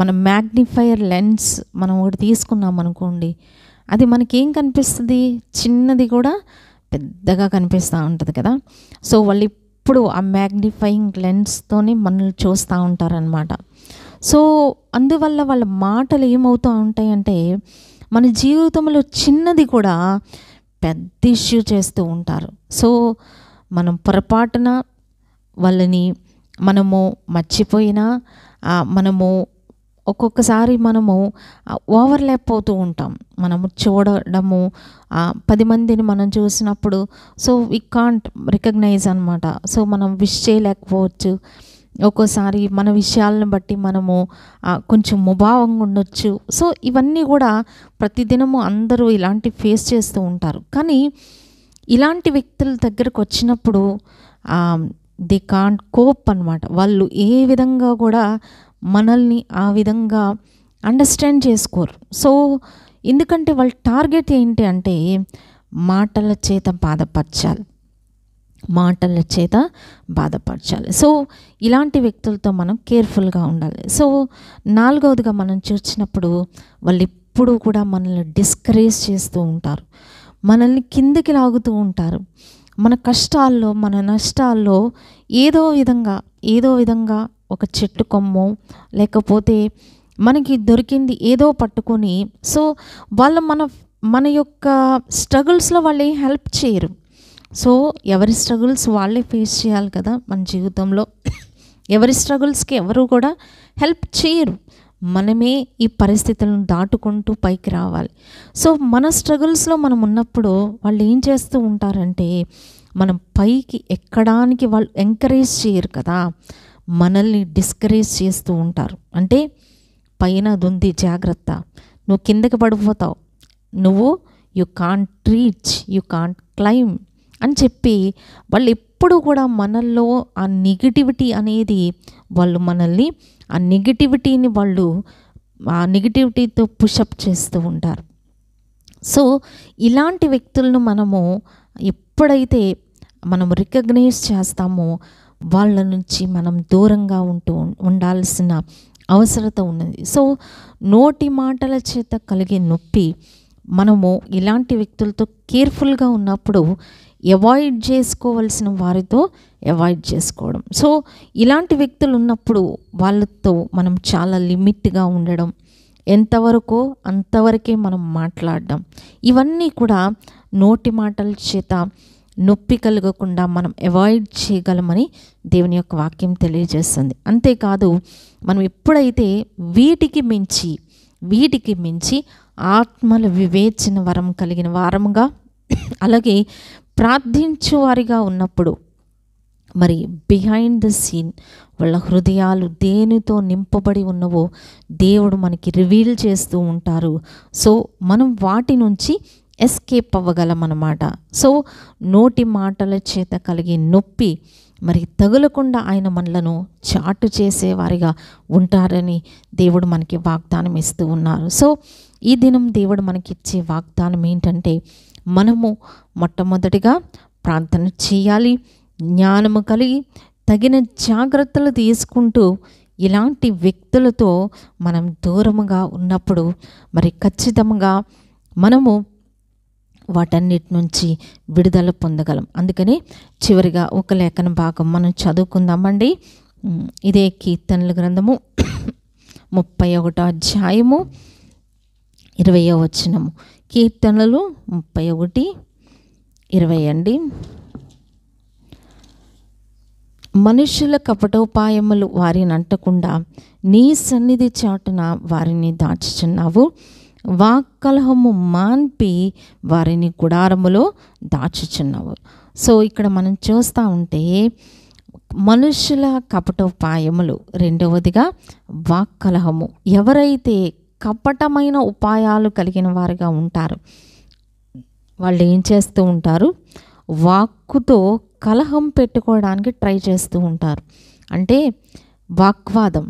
మన మ్యాగ్నిఫైయర్ లెన్స్ మనం ఒకటి తీసుకున్నాం అనుకోండి, అది మనకేం కనిపిస్తుంది, చిన్నది కూడా పెద్దగా కనిపిస్తూ ఉంటుంది కదా. సో వాళ్ళు ఇప్పుడు ఆ మ్యాగ్నిఫైయింగ్ లెన్స్తోనే మనల్ని చూస్తూ ఉంటారనమాట. సో అందువల్ల వాళ్ళ మాటలు ఏమవుతూ ఉంటాయంటే, మన జీవితంలో చిన్నది కూడా పెద్ద ఇష్యూ చేస్తూ ఉంటారు. సో మనం పొరపాటున వాళ్ళని మనము మర్చిపోయినా, మనము ఒక్కొక్కసారి మనము ఓవర్లాప్ అవుతూ ఉంటాం. మనము చూడడము 10 మందిని మనం చూసినప్పుడు సో వీ కాంట్ రికగ్నైజ్ అనమాట. సో మనం విష్ చేయలేకపోవచ్చు. ఒక్కోసారి మన విషయాలను బట్టి మనము కొంచెం ముభావంగా ఉండొచ్చు. సో ఇవన్నీ కూడా ప్రతిదినము అందరూ ఇలాంటి ఫేస్ చేస్తూ ఉంటారు. కానీ ఇలాంటి వ్యక్తుల దగ్గరకు వచ్చినప్పుడు దే కాంట్ కోప్ అనమాట. వాళ్ళు ఏ విధంగా కూడా మనల్ని ఆ విధంగా అండర్స్టాండ్ చేసుకోరు. సో ఎందుకంటే వాళ్ళ టార్గెట్ ఏంటి అంటే మాటల చేత బాధపరచాలి. సో ఇలాంటి వ్యక్తులతో మనం కేర్ఫుల్గా ఉండాలి. సో నాలుగవదిగా మనం చూసినప్పుడు వాళ్ళు ఎప్పుడూ కూడా మనల్ని డిస్కరేజ్ చేస్తూ ఉంటారు, మనల్ని కిందకి లాగుతూ ఉంటారు. మన కష్టాల్లో, మన నష్టాల్లో ఏదో విధంగా ఒక చెట్టు కొమ్మో లేకపోతే మనకి దొరికింది ఏదో పట్టుకొని, సో వాళ్ళు మన యొక్క స్ట్రగుల్స్లో వాళ్ళు ఏం హెల్ప్ చేయరు. సో ఎవరి స్ట్రగుల్స్ వాళ్ళే ఫేస్ చేయాలి కదా మన జీవితంలో. ఎవరి స్ట్రగుల్స్కి ఎవరు కూడా హెల్ప్ చేయరు. మనమే ఈ పరిస్థితులను దాటుకుంటూ పైకి రావాలి. సో మన స్ట్రగుల్స్లో మనం ఉన్నప్పుడు వాళ్ళు ఏం చేస్తూ ఉంటారంటే, మనం పైకి ఎక్కడానికి వాళ్ళు ఎంకరేజ్ చేయరు కదా, మనల్ని డిస్కరేజ్ చేస్తూ ఉంటారు. అంటే పైన దుంది జాగ్రత్త, నువ్వు కిందకి పడిపోతావు, నువ్వు you can't reach, you can't claim అని చెప్పి వాళ్ళు ఎప్పుడు కూడా మనల్లో ఆ నెగిటివిటీ అనేది వాళ్ళు మనల్ని ఆ నెగిటివిటీతో పుషప్ చేస్తూ ఉంటారు. సో ఇలాంటి వ్యక్తులను మనము ఎప్పుడైతే మనం రికగ్నైజ్ చేస్తామో వాళ్ళ నుంచి మనం దూరంగా ఉండాల్సిన అవసరత ఉన్నది. సో నోటి మాటల చేత కలిగే నొప్పి మనము ఇలాంటి వ్యక్తులతో కేర్ఫుల్గా ఉన్నప్పుడు అవాయిడ్ చేసుకోవాల్సిన వారితో అవాయిడ్ చేసుకోవడం. సో ఇలాంటి వ్యక్తులు ఉన్నప్పుడు వాళ్ళతో మనం చాలా లిమిట్గా ఉండడం, ఎంతవరకు అంతవరకే మనం మాట్లాడడం, ఇవన్నీ కూడా నోటి మాటల చేత నొప్పి కలగకుండా మనం అవాయిడ్ చేయగలమని దేవుని యొక్క వాక్యం తెలియజేస్తుంది. అంతేకాదు మనం ఎప్పుడైతే వీటికి మించి ఆత్మల వివేచన వరం కలిగిన వారముగా, అలాగే ప్రార్థించువారిగా ఉన్నప్పుడు మరి బిహైండ్ ద సీన్ వాళ్ళ హృదయాలు దేనితో నింపబడి ఉన్నవో దేవుడు మనకి రివీల్ చేస్తూ ఉంటారు. సో మనం వాటి నుంచి ఎస్కేప్ అవ్వగలం అన్నమాట. సో నోటి మాటల చేత కలిగే నొప్పి మరి తగులకుండా ఆయన మనలను చాటు చేసేవారిగా ఉంటారని దేవుడు మనకి వాగ్దానం ఇస్తూ ఉన్నారు. సో ఈ దినం దేవుడు మనకిచ్చే వాగ్దానం ఏంటంటే మనము మొట్టమొదటిగా ప్రార్థన చేయాలి, జ్ఞానము కలిగి తగిన జాగ్రత్తలు తీసుకుంటూ ఇలాంటి వ్యక్తులతో మనం దూరముగా ఉన్నప్పుడు మరి ఖచ్చితంగా మనము వాటన్నిటి నుంచి విడుదల పొందగలం. అందుకని చివరిగా ఒక లేఖన భాగం మనం చదువుకుందామండి. ఇదే కీర్తనల గ్రంథము 31వ అధ్యాయము 20వ వచనము. కీర్తనలు 31:20 అండి. మనుషుల కపటోపాయములు వారిని అంటకుండా నీ సన్నిధి చాటున వారిని దాచుచున్నావు. వాక్కలహము మాన్పి వారిని గుడారములో దాచుచున్నావు. సో ఇక్కడ మనం చూస్తూ ఉంటే మనుషుల కపటోపాయములు, రెండవదిగా వాక్కలహము. ఎవరైతే కపటమైన ఉపాయాలు కలిగిన వారిగా ఉంటారు వాళ్ళు ఏం చేస్తూ ఉంటారు, వాక్కుతో కలహం పెట్టుకోవడానికి ట్రై చేస్తూ ఉంటారు, అంటే వాగ్వాదం.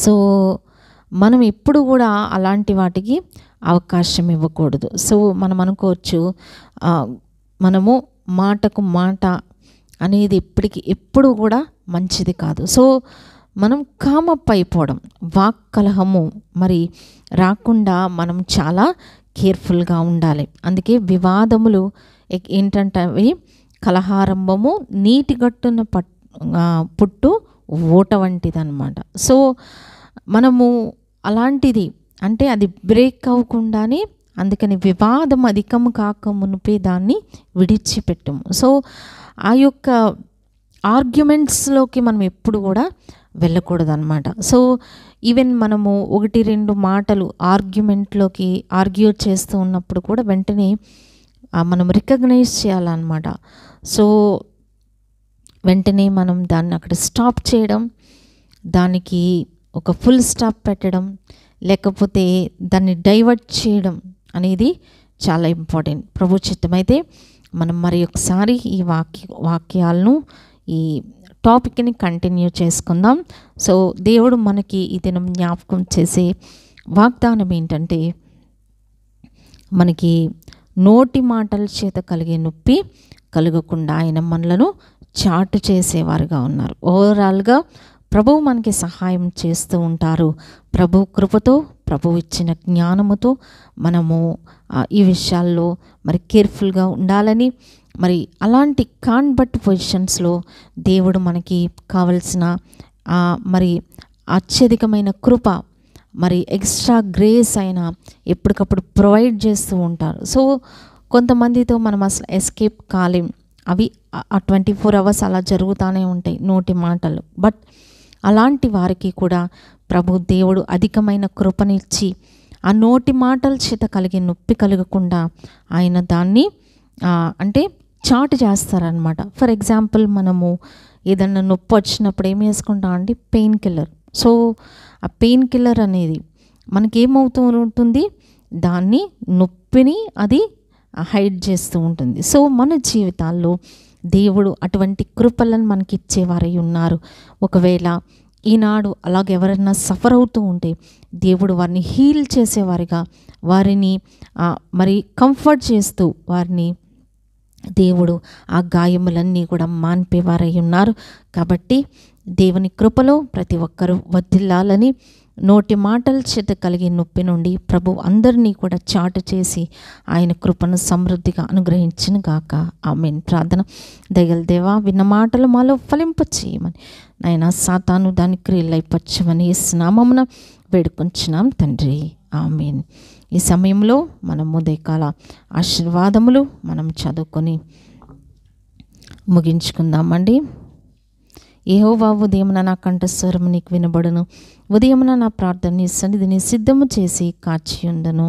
సో మనం ఎప్పుడు కూడా అలాంటి వాటికి అవకాశం ఇవ్వకూడదు. సో మనం అనుకోవచ్చు మనము మాటకు మాట అనేది ఎప్పుడు కూడా మంచిది కాదు. సో మనం కామప్ అయిపోవడం, వాక్ కలహము మరి రాకుండా మనం చాలా కేర్ఫుల్గా ఉండాలి. అందుకే వివాదములు ఏంటంటే అవి కలహారంభము నీటి గట్టున పుట్టు ఓట వంటిది అన్నమాట. సో మనము అలాంటిది అంటే అది బ్రేక్ అవ్వకుండానే, అందుకని వివాదం అధికము కాక మునిపే దాన్ని విడిచిపెట్టము. సో ఆ యొక్క ఆర్గ్యుమెంట్స్లోకి మనం ఎప్పుడు కూడా వెళ్ళకూడదు అన్నమాట. సో ఈవెన్ మనము 1-2 మాటలు ఆర్గ్యుమెంట్లోకి ఆర్గ్యూ చేస్తూ ఉన్నప్పుడు కూడా వెంటనే మనం రికగ్నైజ్ చేయాలన్నమాట. సో వెంటనే మనం దాన్ని అక్కడ స్టాప్ చేయడం, దానికి ఒక ఫుల్ స్టాప్ పెట్టడం, లేకపోతే దాన్ని డైవర్ట్ చేయడం అనేది చాలా ఇంపార్టెంట్. ప్రభు చిత్తమైతే మనం మరి ఒకసారి ఈ వాక్యాలను ఈ టాపిక్ని కంటిన్యూ చేసుకుందాం. సో దేవుడు మనకి ఈ దినం జ్ఞాపకం చేసే వాగ్దానం ఏంటంటే మనకి నోటి మాటల చేత కలిగే నొప్పి కలగకుండా ఆయన మనలను చాటు చేసేవారుగా ఉన్నారు. ఓవరాల్గా ప్రభువు మనకి సహాయం చేస్తూ ఉంటారు. ప్రభు కృపతో, ప్రభు ఇచ్చిన జ్ఞానముతో మనము ఈ విషయాల్లో మరి కేర్ఫుల్గా ఉండాలని, మరి అలాంటి కాన్బట్ పొజిషన్స్లో దేవుడు మనకి కావలసిన మరి అత్యధికమైన కృప, మరి ఎక్స్ట్రా గ్రేస్ అయిన ఎప్పటికప్పుడు ప్రొవైడ్ చేస్తూ ఉంటారు. సో కొంతమందితో మనం అసలు ఎస్కేప్ కాలేం, అవి 24 hours అలా జరుగుతూనే ఉంటాయి నోటి మాటలు. బట్ అలాంటి వారికి కూడా ప్రభు దేవుడు అధికమైన కృపనిచ్చి ఆ నోటి మాటల చేత కలిగే నొప్పి కలగకుండా ఆయన దాన్ని అంటే చాటు చేస్తారనమాట. ఫర్ ఎగ్జాంపుల్ మనము ఏదన్నా నొప్పి వచ్చినప్పుడు ఏం వేసుకుంటాం అంటే పెయిన్ కిల్లర్. సో ఆ పెయిన్ కిల్లర్ అనేది మనకి ఏమవుతూ ఉంటుంది, దాన్ని నొప్పిని అది హైడ్ చేస్తూ ఉంటుంది. సో మన జీవితాల్లో దేవుడు అటువంటి కృపలను మనకి ఇచ్చేవారై ఉన్నారు. ఒకవేళ ఈనాడు అలాగ ఎవరైనా సఫర్ అవుతూ ఉంటే దేవుడు వారిని హీల్ చేసేవారిగా, వారిని మరి కంఫర్ట్ చేస్తూ వారిని దేవుడు ఆ గాయములన్నీ కూడా మాన్పేవారై ఉన్నారు. కాబట్టి దేవుని కృపలో ప్రతి ఒక్కరూ వర్ధిల్లాలని, నోటి మాటల చేత కలిగే నొప్పి నుండి ప్రభు అందరినీ కూడా చాటు చేసి ఆయన కృపను సమృద్ధిగా అనుగ్రహించును గాక. ఆమేన్. ప్రార్థన. దయగల దేవా, విన్న మాటలు మాలో ఫలింపచేయమని, నాయనా సాతాను దాని క్రియలైపరచమని యేసు నామమున వేడుకొంచున్నాం తండ్రి. ఆమేన్. ఈ సమయంలో మనం ఉదయకాల ఆశీర్వాదములు మనం చదువుకొని ముగించుకుందామండి. యెహోవా, ఉదయమున నా కంఠస్వరము నీకు వినబడును, ఉదయమున నా ప్రార్థన నీ సన్నిధిని సిద్ధము చేసి కాచియుండును.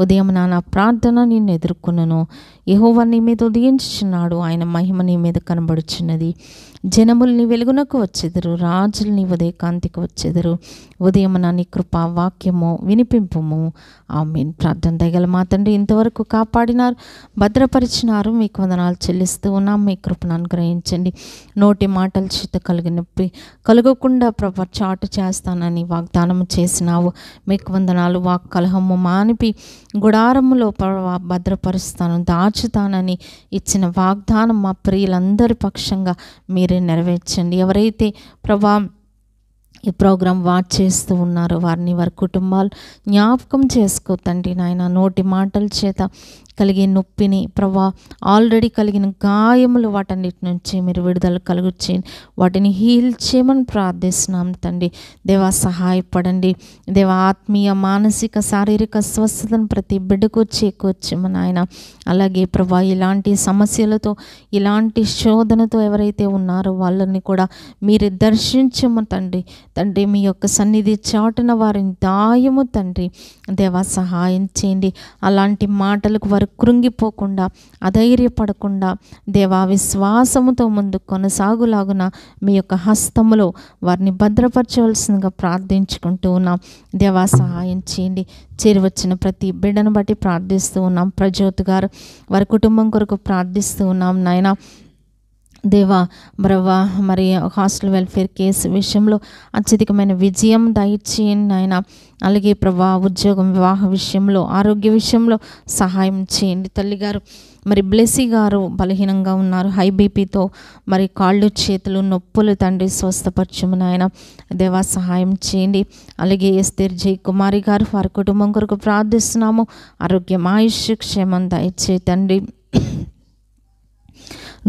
ఉదయమున నా ప్రార్థన నిన్ను ఎదుర్కొనును. యెహోవా నీ మీద ఉదయించుచున్నాడు, ఆయన మహిమ నీ మీద కనబడుచున్నది. జనములు నీ వెలుగునకు వచ్చెదరు, రాజులు నీ ఉదయకాంతికి వచ్చెదరు. ఉదయమున నీ కృపా వాక్యము వినిపింపుము. ఆమేన్. ప్రార్థన. దయగల మా తండ్రి, ఇంతవరకు కాపాడినారు, భద్రపరిచినారు, మీకు వందనాలు చెల్లిస్తూ ఉన్నాం. మీ కృపను అనుగ్రహించండి. నోటి మాటల చేత కలిగి నొప్పి కలగకుండా ప్రభు చాటు చేస్తానని వాగ్దానం చేసినావు. మీకు వందనాలు. వాక్ కలహము మానిపి గుడారములో భద్రపరుస్తాను, దాచుతానని ఇచ్చిన వాగ్దానం మా ప్రియులందరి పక్షంగా మీరే నెరవేర్చండి. ఎవరైతే ప్రభా ఈ ప్రోగ్రాం వాచ్ చేస్తూ ఉన్నారో వారిని, వారి కుటుంబాలు జ్ఞాపకం చేసుకో తండ్రి నాయన. నోటి మాటల చేత కలిగే నొప్పిని ప్రభా, ఆల్రెడీ కలిగిన గాయములు వాటన్నిటి నుంచి మీరు విడుదల కలుగుచేయండి, వాటిని హీల్ చేయమని ప్రార్థిస్తున్నాం తండ్రి. దేవా సహాయపడండి. దేవా ఆత్మీయ, మానసిక, శారీరక స్వస్థతను ప్రతి బిడ్డకు చేకూర్చమని ఆయన. అలాగే ప్రభా ఇలాంటి సమస్యలతో, ఇలాంటి శోధనతో ఎవరైతే ఉన్నారో వాళ్ళని కూడా మీరు దర్శించము తండ్రి. తండ్రి మీ యొక్క సన్నిధి చాటున వారిని దాయము తండ్రి. దేవా సహాయం చేయండి. అలాంటి మాటలకు వారు కృంగిపోకుండా, అధైర్యపడకుండా దేవా విశ్వాసముతో ముందు కొనసాగులాగున మీ యొక్క హస్తములో వారిని భద్రపరచవలసిందిగా ప్రార్థించుకుంటూ ఉన్నాం. దేవా సహాయం చేయండి. చేరువచ్చిన ప్రతి బిడ్డను బట్టి ప్రార్థిస్తూ ఉన్నాం. ప్రజ్యోత్ గారు వారి కుటుంబం కొరకు ప్రార్థిస్తూ ఉన్నాం నాయన. దేవా బ్రవ్వా మరి హాస్టల్ వెల్ఫేర్ కేసు విషయంలో అత్యధికమైన విజయం దయచేయండి నాయన. అలాగే ప్రభా ఉద్యోగం, వివాహ విషయంలో, ఆరోగ్య విషయంలో సహాయం చేయండి. తల్లిగారు మరి బ్లెస్సీ గారు బలహీనంగా ఉన్నారు, హై బీపీతో, మరి కాళ్ళు చేతులు నొప్పులు తండ్రి స్వస్థపరచుము నాయన. దేవా సహాయం చేయండి. అలాగే ఎస్తేర్ జై కుమారి గారు వారి కుటుంబం కొరకు ప్రార్థిస్తున్నాము. ఆరోగ్యం, ఆయుష్, క్షేమం దయచే తండ్రి.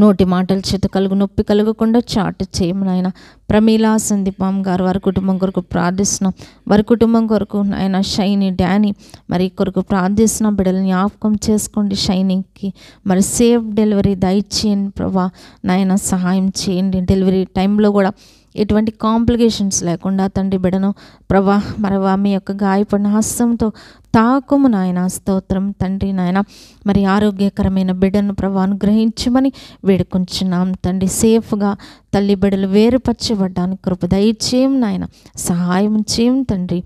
నోటి మాటల చేత కలుగు నొప్పి కలగకుండా చాటు చేయము నాయన. ప్రమీలా సందీపం గారు వారి కుటుంబం కొరకు ప్రార్థిస్తున్నాం. వారి కుటుంబం కొరకు నాయన షైనీ, డానీ మరి కొరకు ప్రార్థిస్తున్నాం. బిడ్డలను జ్ఞాపకం చేసుకోండి. షైనీకి మరి సేఫ్ డెలివరీ దయచేయండి ప్రభా నాయన. సహాయం చేయండి. డెలివరీ టైంలో కూడా ఎటువంటి కాంప్లికేషన్స్ లేకుండా తండ్రి బిడ్డను ప్రభా మరవా మీ యొక్క గాయపడిన హస్తంతో తాకుము నాయన. స్తోత్రం తండ్రి నాయన. మరి ఆరోగ్యకరమైన బిడ్డను ప్రభా అనుగ్రహించమని వేడుకుంటున్నాం తండ్రి. సేఫ్గా తల్లి బిడ్డలు వేరుపరచబడ్డానికి కృప దయచేయం నాయన. సహాయం చేయం తండ్రి,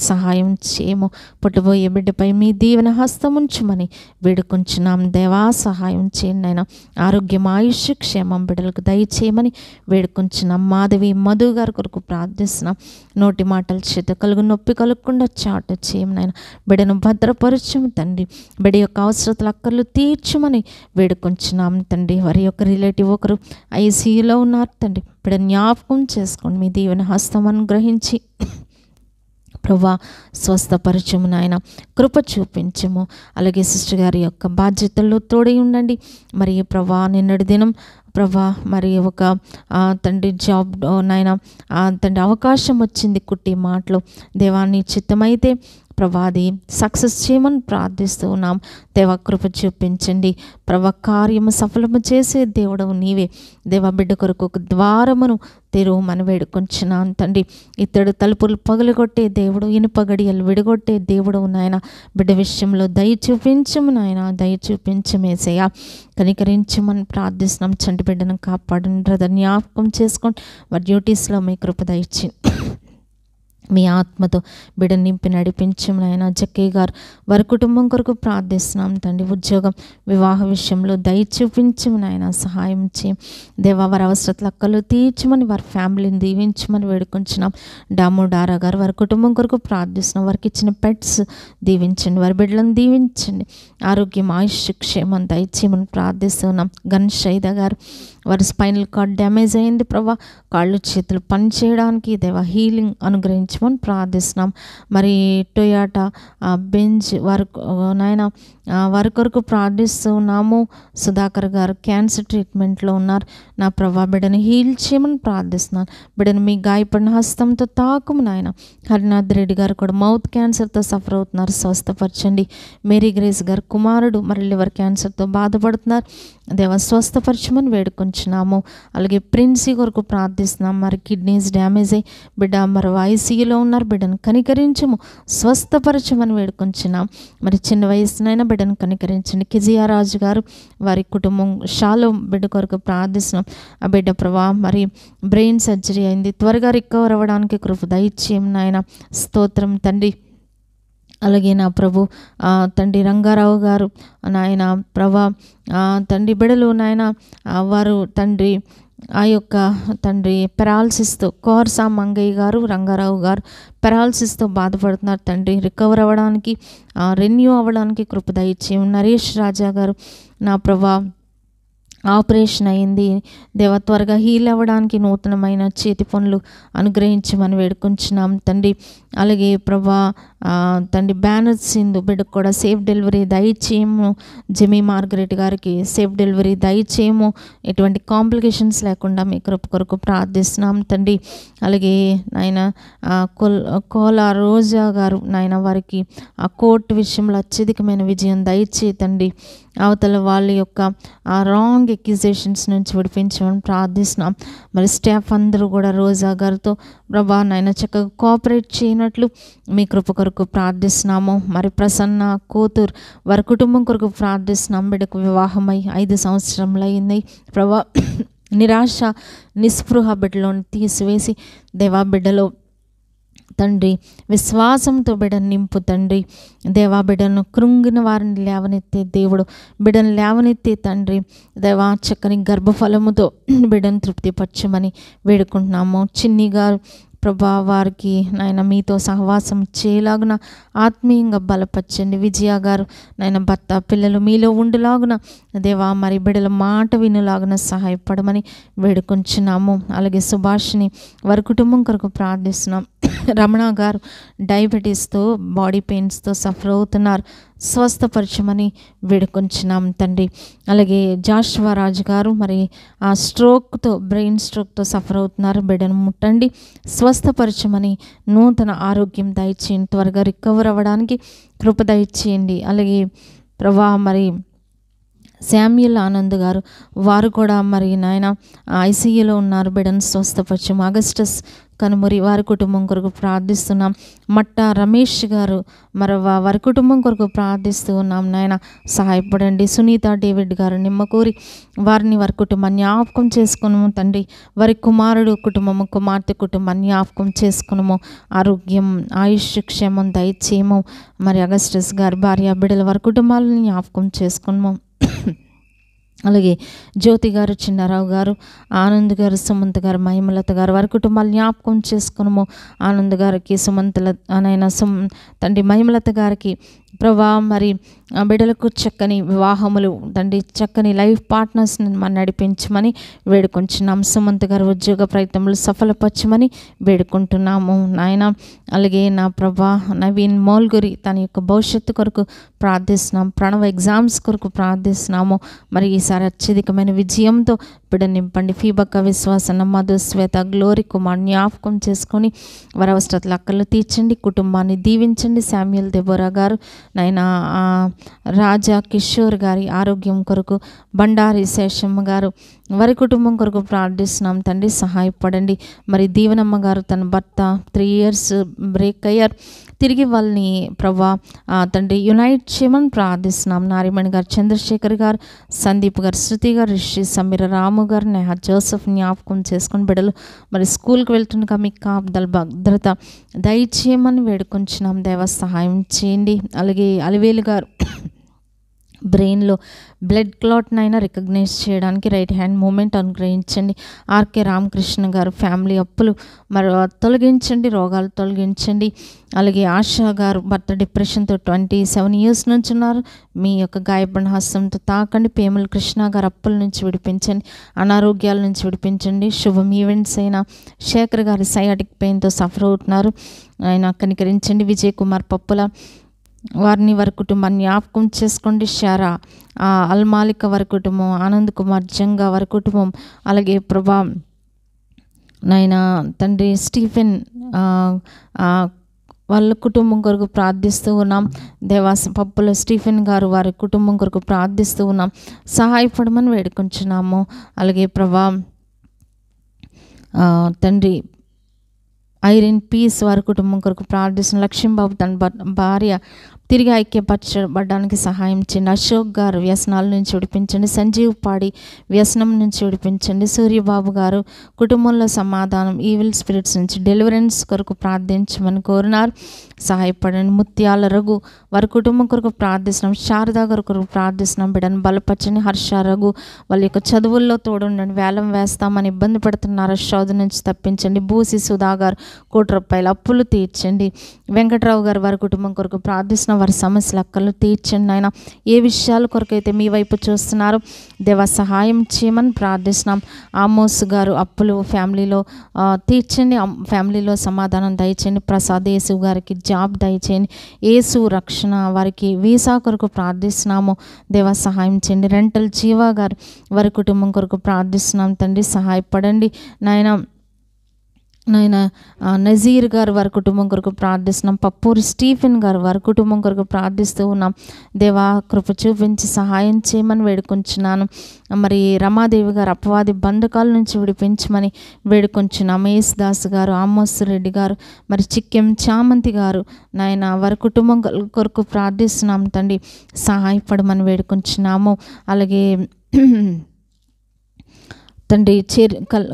సహాయం చేయము. పుట్టబోయే బిడ్డపై మీ దీవెన హస్తం ఉంచమని వేడుకుంటున్నాం దేవా. సహాయం చేయండి నాయన. ఆరోగ్యం, ఆయుష్, క్షేమం బిడ్డలకు దయచేయమని వేడుకుంటున్నాం. మాధవి, మధు గారి కొరకు ప్రార్థిస్తున్నాం. నోటి మాటల చేత కలుగు నొప్పి కలగకుండా చాటు చేయం నాయన. బిడ్డను భద్రపరచము తండ్రి. బిడ్డ యొక్క అవసరతలు, అక్కర్లు తీర్చమని వేడుకుంటున్నాం తండ్రి. వారి యొక్క రిలేటివ్ ఒకరు ఐసీయూలో ఉన్నారు తండ్రి. బిడ్డ జ్ఞాపకం చేసుకోండి. మీ దీవెన హస్తం అనుగ్రహించి ప్రభా స్వస్థపరచము నాయన. కృప చూపించము. అలాగే సిస్టర్ గారి యొక్క బాధ్యతల్లో తోడై ఉండండి. మరి ప్రభా నిన్నటి దినం ప్రభా మరి ఒక తండ్రి జాబ్ నాయన తండ్రి అవకాశం వచ్చింది కుట్టి మాటలు. దేవాన్ని చిత్తమైతే ప్రభా అది సక్సెస్ చేయమని ప్రార్థిస్తూ ఉన్నాం. దేవా కృప చూపించండి. ప్రభా కార్యము సఫలము చేసే దేవుడవు నీవే. దేవా బిడ్డ కొరకు ఒక ద్వారమును తెరువమని వేడుకొంచున్నాను తండ్రి. ఇతడు తలుపులు పగలగొట్టే దేవుడు, ఇనుప గడియలు విడగొట్టే దేవుడు నాయన. బిడ్డ విషయంలో దయ చూపించము నాయన, దయ చూపించమేసయ్యా. కనికరించమని ప్రార్థిస్తున్నాం. చంటి బిడ్డను కాపాడండి. బ్రదర్ జ్ఞాపకం చేసుకోండి. వారి డ్యూటీస్లో మీ కృప దయచేయండి. మీ ఆత్మతో బిడ్డ నింపి నడిపించమని ఆయన జక్కయ్య గారు వారి కుటుంబం కొరకు ప్రార్థిస్తున్నాం తండ్రి. ఉద్యోగం వివాహ విషయంలో దయ చూపించమని ఆయన సహాయం చేయం దేవా. వారి అవసరతలు అక్కలు తీర్చమని వారి ఫ్యామిలీని దీవించమని వేడుకొంచున్నాం. డాము డారా గారు వారి కుటుంబం కొరకు ప్రార్థిస్తున్నాం. వారికి ఇచ్చిన పెట్స్ దీవించండి, వారి బిడ్డలను దీవించండి, ఆరోగ్యం ఆయుష్ క్షేమం దయచేయమని ప్రార్థిస్తున్నాం. గన్ షైదా గారు వారి స్పైనల్ కార్డ్ డ్యామేజ్ అయింది ప్రభా, కాళ్ళు చేతులు పనిచేయడానికి దేవా హీలింగ్ అనుగ్రహించమని ప్రార్థిస్తున్నాం. మరి టొయాటా బెంజ్ వారి నాయన వారి కొరకు ప్రార్థిస్తూ ఉన్నాము. సుధాకర్ గారు క్యాన్సర్ ట్రీట్మెంట్లో ఉన్నారు. నా ప్రభా బిడ్డను హీల్ చేయమని ప్రార్థిస్తున్నాను. బిడ్డను మీ గాయపడిన హస్తంతో తాకుము నాయన. హరినాథ్ రెడ్డి గారు కూడా మౌత్ క్యాన్సర్తో సఫర్ అవుతున్నారు, స్వస్థపరచండి. మేరీ గ్రేస్ గారు కుమారుడు మరి లివర్ క్యాన్సర్తో బాధపడుతున్నారు, దేవ స్వస్థపరచమని వేడుకొంచున్నాము. అలాగే ప్రిన్సీ కొరకు ప్రార్థిస్తున్నాం. మరి కిడ్నీస్ డ్యామేజ్ అయ్యి బిడ్డ మరి ఐసీయూలో ఉన్నారు, బిడ్డను కనికరించము, స్వస్థపరచమని వేడుకొంచున్నాం. మరి చిన్న వయసునైనా బిడ్డను కనికరించండి. కిజియా రాజు గారు వారి కుటుంబం షాలో బిడ్డ కొరకు ప్రార్థిస్తున్నాం. ఆ బిడ్డ ప్రభా మరి బ్రెయిన్ సర్జరీ అయింది, త్వరగా రికవర్ అవ్వడానికి కృప దయచేయం నాయన. స్తోత్రం తండ్రి. అలాగే నా ప్రభు తండ్రి రంగారావు గారు నాయన ప్రభా తండ్రి బిడలు నాయన వారు తండ్రి ఆ యొక్క తండ్రి పెరాలసిస్తో కోర్సా మంగయ్య గారు రంగారావు గారు పెరాలసిస్తో బాధపడుతున్నారు తండ్రి. రికవర్ అవ్వడానికి రెన్యూ అవ్వడానికి కృప దయచేయం. నరేష్ రాజా గారు నా ప్రభా ఆపరేషన్ అయింది దేవ, త్వరగా హీల్ అవ్వడానికి నూతనమైన చేతి పనులు అనుగ్రహించమని వేడుకొంచున్నాం తండ్రి. అలాగే ప్రభా తండ్రి బ్యానర్ సింధు బిడ్డకు కూడా సేఫ్ డెలివరీ దయచేయము. జెమీ మార్గరెట్ గారికి సేఫ్ డెలివరీ దయచేయము, ఎటువంటి కాంప్లికేషన్స్ లేకుండా మీ కృప కొరకు ప్రార్థిస్తున్నాం తండ్రి. అలాగే నాయన కోలా రోజా గారు నాయన వారికి ఆ కోర్టు విషయంలో అత్యధికమైన విజయం దయచే తండ్రి. అవతల వాళ్ళ యొక్క ఆ రాంగ్ ఎక్యుజేషన్స్ నుంచి విడిపించమని ప్రార్థిస్తున్నాం. మరి స్టాఫ్ అందరూ కూడా రోజా గారితో ప్రభా నాయన చక్కగా కోఆపరేట్ చేయనట్లు మీ కృప కొరకు ప్రార్థిస్తున్నాము. మరి ప్రసన్న కూతురు వారి కుటుంబం కొరకు ప్రార్థిస్తున్నాం. బిడ్డకు వివాహమై 5 సంవత్సరములు అయింది ప్రభా. నిరాశ నిస్పృహ బిడ్డలోని తీసివేసి దేవా బిడ్డలో తండ్రి విశ్వాసంతో బిడ్డను నింపు తండ్రి. దేవా బిడ్డను కృంగిన వారిని లేవనెత్తే దేవుడు, బిడ్డను లేవనెత్తే తండ్రి. దేవా చక్కని గర్భఫలముతో బిడ్డను తృప్తిపరచమని వేడుకుంటున్నాము. చిన్ని గారు ప్రభా వారికి నాయన మీతో సహవాసం చేయలాగున ఆత్మీయంగా బలపరచండి. విజయ గారు నాయన భర్త పిల్లలు మీలో ఉండులాగున దేవా మరి బిడ్డల మాట వినులాగున సహాయపడమని వేడుకొంచున్నాము. అలాగే సుభాష్ని వారి కుటుంబం కొరకు ప్రార్థిస్తున్నాం. రమణ గారు డయాబెటీస్తో బాడీ పెయిన్స్తో సఫర్ అవుతున్నారు, స్వస్థపరచమని వేడుకొంచున్నాం తండ్రి. అలాగే జాషువా రాజు గారు మరి ఆ స్ట్రోక్తో బ్రెయిన్ స్ట్రోక్తో సఫర్ అవుతున్నారు, బిడ్డను ముట్టండి, స్వస్థపరచమని నూతన ఆరోగ్యం దయచేయండి, త్వరగా రికవర్ అవ్వడానికి కృప దయచేయండి. అలాగే ప్రభా మరి శామ్యుల్ ఆనంద్ గారు వారు కూడా మరి నాయన ఐసీయూలో ఉన్నారు, బిడ్డను స్వస్థపరచము. అగస్టస్ కనుమరి వారి కుటుంబం కొరకు ప్రార్థిస్తున్నాం. మట్టా రమేష్ గారు మరి వారి కుటుంబం కొరకు ప్రార్థిస్తూ ఉన్నాం నాయన, సహాయపడండి. సునీత డేవిడ్ గారు నిమ్మకూరి వారిని వారి కుటుంబాన్ని జ్ఞాపకం చేసుకున్నాము తండ్రి. వారి కుమారుడు కుటుంబము కుమార్తె కుటుంబాన్ని జ్ఞాపకం చేసుకున్నాము. ఆరోగ్యం ఆయుష్ క్షేమం దయచేయము. మరి అగస్టస్ గారు భార్య బిడ్డల వారి కుటుంబాలను జ్ఞాపకం చేసుకున్నాము. అలాగే జ్యోతి గారు, చిన్నారావు గారు, ఆనంద్ గారు, సుమంత్ గారు, మహిమలత గారు వారి కుటుంబాలు జ్ఞాపకం చేసుకున్నాము. ఆనంద్ గారికి సుమంతల అనైనా తండ్రి మహిమలత గారికి ప్రభా మరి బిడ్డలకు చక్కని వివాహములు తండ్రి, చక్కని లైఫ్ పార్ట్నర్స్ని మనం నడిపించమని వేడుకుంటున్నాం. సుమంత్ గారు ఉద్యోగ ప్రయత్నములు సఫలపరచమని వేడుకుంటున్నాము నాయన. అలాగే నా ప్రభా నవీన్ మోల్గురి తన యొక్క భవిష్యత్తు కొరకు ప్రార్థిస్తున్నాం. ప్రణవ ఎగ్జామ్స్ కొరకు ప్రార్థిస్తున్నాము. మరి ఈసారి అత్యధికమైన విజయంతో బిడ్డ నింపండి. ఫీబక్క విశ్వాసన మధు శ్వేత గ్లోరీ కుమార్ జ్ఞాపకం చేసుకొని వారి అవసరతలు అక్కలు తీర్చండి, కుటుంబాన్ని దీవించండి. శామ్యుల్ దెబోరా గారు నాయన రాజా కిషోర్ గారి ఆరోగ్యం కొరకు, బండారి శేషమ్మ గారు వారి కుటుంబం కొరకు ప్రార్థిస్తున్నాం తండ్రి, సహాయపడండి. మరి దీవెనమ్మ గారు తన భర్త 3 years బ్రేక్ అయ్యారు, తిరిగి వాళ్ళని ప్రభా తండ్రి యునైట్ చేయమని ప్రార్థిస్తున్నాం. నారిమణి గారు, చంద్రశేఖర్ గారు, సందీప్ గారు, శృతి గారు, రిషి, సమీర, రాము గారు, నేహ, జోసెఫ్ జ్ఞాపకం చేసుకుని బిడ్డలు మరి స్కూల్కి వెళ్తుండగా మీకు కాపుదల భద్రత దయచేయమని వేడుకొంచున్నాం. దేవ సహాయం చేయండి. అలాగే అలివేలు గారు బ్రెయిన్లో బ్లడ్ క్లాట్నైనా రికగ్నైజ్ చేయడానికి రైట్ హ్యాండ్ మూమెంట్ అనుగ్రహించండి. ఆర్కే రామకృష్ణ గారు ఫ్యామిలీ అప్పులు మరి తొలగించండి, రోగాలు తొలగించండి. అలాగే ఆశా గారు భర్త డిప్రెషన్తో 27 years నుంచి ఉన్నారు. మీ యొక్క గాయపడిన హస్తంతో తాకండి. పేముల కృష్ణ గారు అప్పుల నుంచి విడిపించండి, అనారోగ్యాల నుంచి విడిపించండి. శుభం ఈవెంట్స్ అయిన శేఖర్ గారు సయాటిక్ పెయిన్తో సఫర్ అవుతున్నారు, ఆయన కనికరించండి. విజయ్ కుమార్ పప్పుల వారిని వారి కుటుంబాన్ని జ్ఞాపకం చేసుకోండి. షారా అల్మాలిక వారి కుటుంబం, ఆనంద్ కుమార్ జంగా వారి కుటుంబం, అలాగే ప్రభా నాయన తండ్రి స్టీఫెన్ వాళ్ళ కుటుంబం కొరకు ప్రార్థిస్తూ ఉన్నాం. దేవాస పప్పుల స్టీఫెన్ గారు వారి కుటుంబం కొరకు ప్రార్థిస్తూ ఉన్నాం. సహాయపడమని వేడుకొంచున్నాము. అలాగే ప్రభా తండ్రి ఐరిన్ పీస్ వారి కుటుంబం కొరకు ప్రార్థిస్తున్న లక్ష్మీబాబు తన భార్య తిరిగి ఐక్యపరచబడడానికి సహాయం చేయండి. అశోక్ గారు వ్యసనాల నుంచి విడిపించండి. సంజీవ్ పాడి వ్యసనం నుంచి విడిపించండి. సూర్యబాబు గారు కుటుంబంలో సమాధానం, ఈవిల్ స్పిరిట్స్ నుంచి డెలివరెన్స్ కొరకు ప్రార్థించమని కోరినారు, సహాయపడండి. ముత్యాల రఘు వారి కుటుంబం కొరకు ప్రార్థిస్తున్నాం. శారదా గారి కొరకు ప్రార్థిస్తున్నాం. బిడ్డను బలపరచండి. హర్ష రఘు వాళ్ళ యొక్క చదువుల్లో తోడుండండి. వేలం వేస్తామని ఇబ్బంది పడుతున్నారు, శోధ నుంచి తప్పించండి. బూసి సుధా గారు ₹1,00,000 అప్పులు తీర్చండి. వెంకట్రావు గారు వారి కుటుంబం కొరకు ప్రార్థిస్తున్న వారి సమస్యలు అక్కలు తీర్చండి. ఆయన ఏ విషయాల కొరకైతే మీ వైపు చూస్తున్నారు దేవ సహాయం చేయమని ప్రార్థిస్తున్నాం. ఆమోస్ గారు అప్పులు ఫ్యామిలీలో తీర్చండి, ఫ్యామిలీలో సమాధానం దయచేయండి. ప్రసాద్ యేసు గారికి జాబ్ దయచేయండి. యేసు రక్షణ వారికి వీసా కొరకు ప్రార్థిస్తున్నాము, దేవ సహాయం చేయండి. రెంటల్ జీవా గారు వారి కుటుంబం కొరకు ప్రార్థిస్తున్నాం. తండ్రి సహాయపడండి. నాయన నజీర్ గారు వారి కుటుంబం కొరకు ప్రార్థిస్తున్నాం. పప్పూరి స్టీఫెన్ గారు వారి కుటుంబం కొరకు ప్రార్థిస్తూ ఉన్నాం. దేవా కృప చూపించి సహాయం చేయమని వేడుకొంచున్నాను. మరి రమాదేవి గారు అపవాది బంధకాల నుంచి విడిపించమని వేడుకొంచున్నాం. యేసుదాస్ గారు, ఆమోస్ రెడ్డి గారు, మరి చిక్కెం చామంతి గారు నాయన వారి కుటుంబం కొరకు ప్రార్థిస్తున్నాం. తండ్రి సహాయపడమని వేడుకొంచున్నాము. అలాగే తండ్రి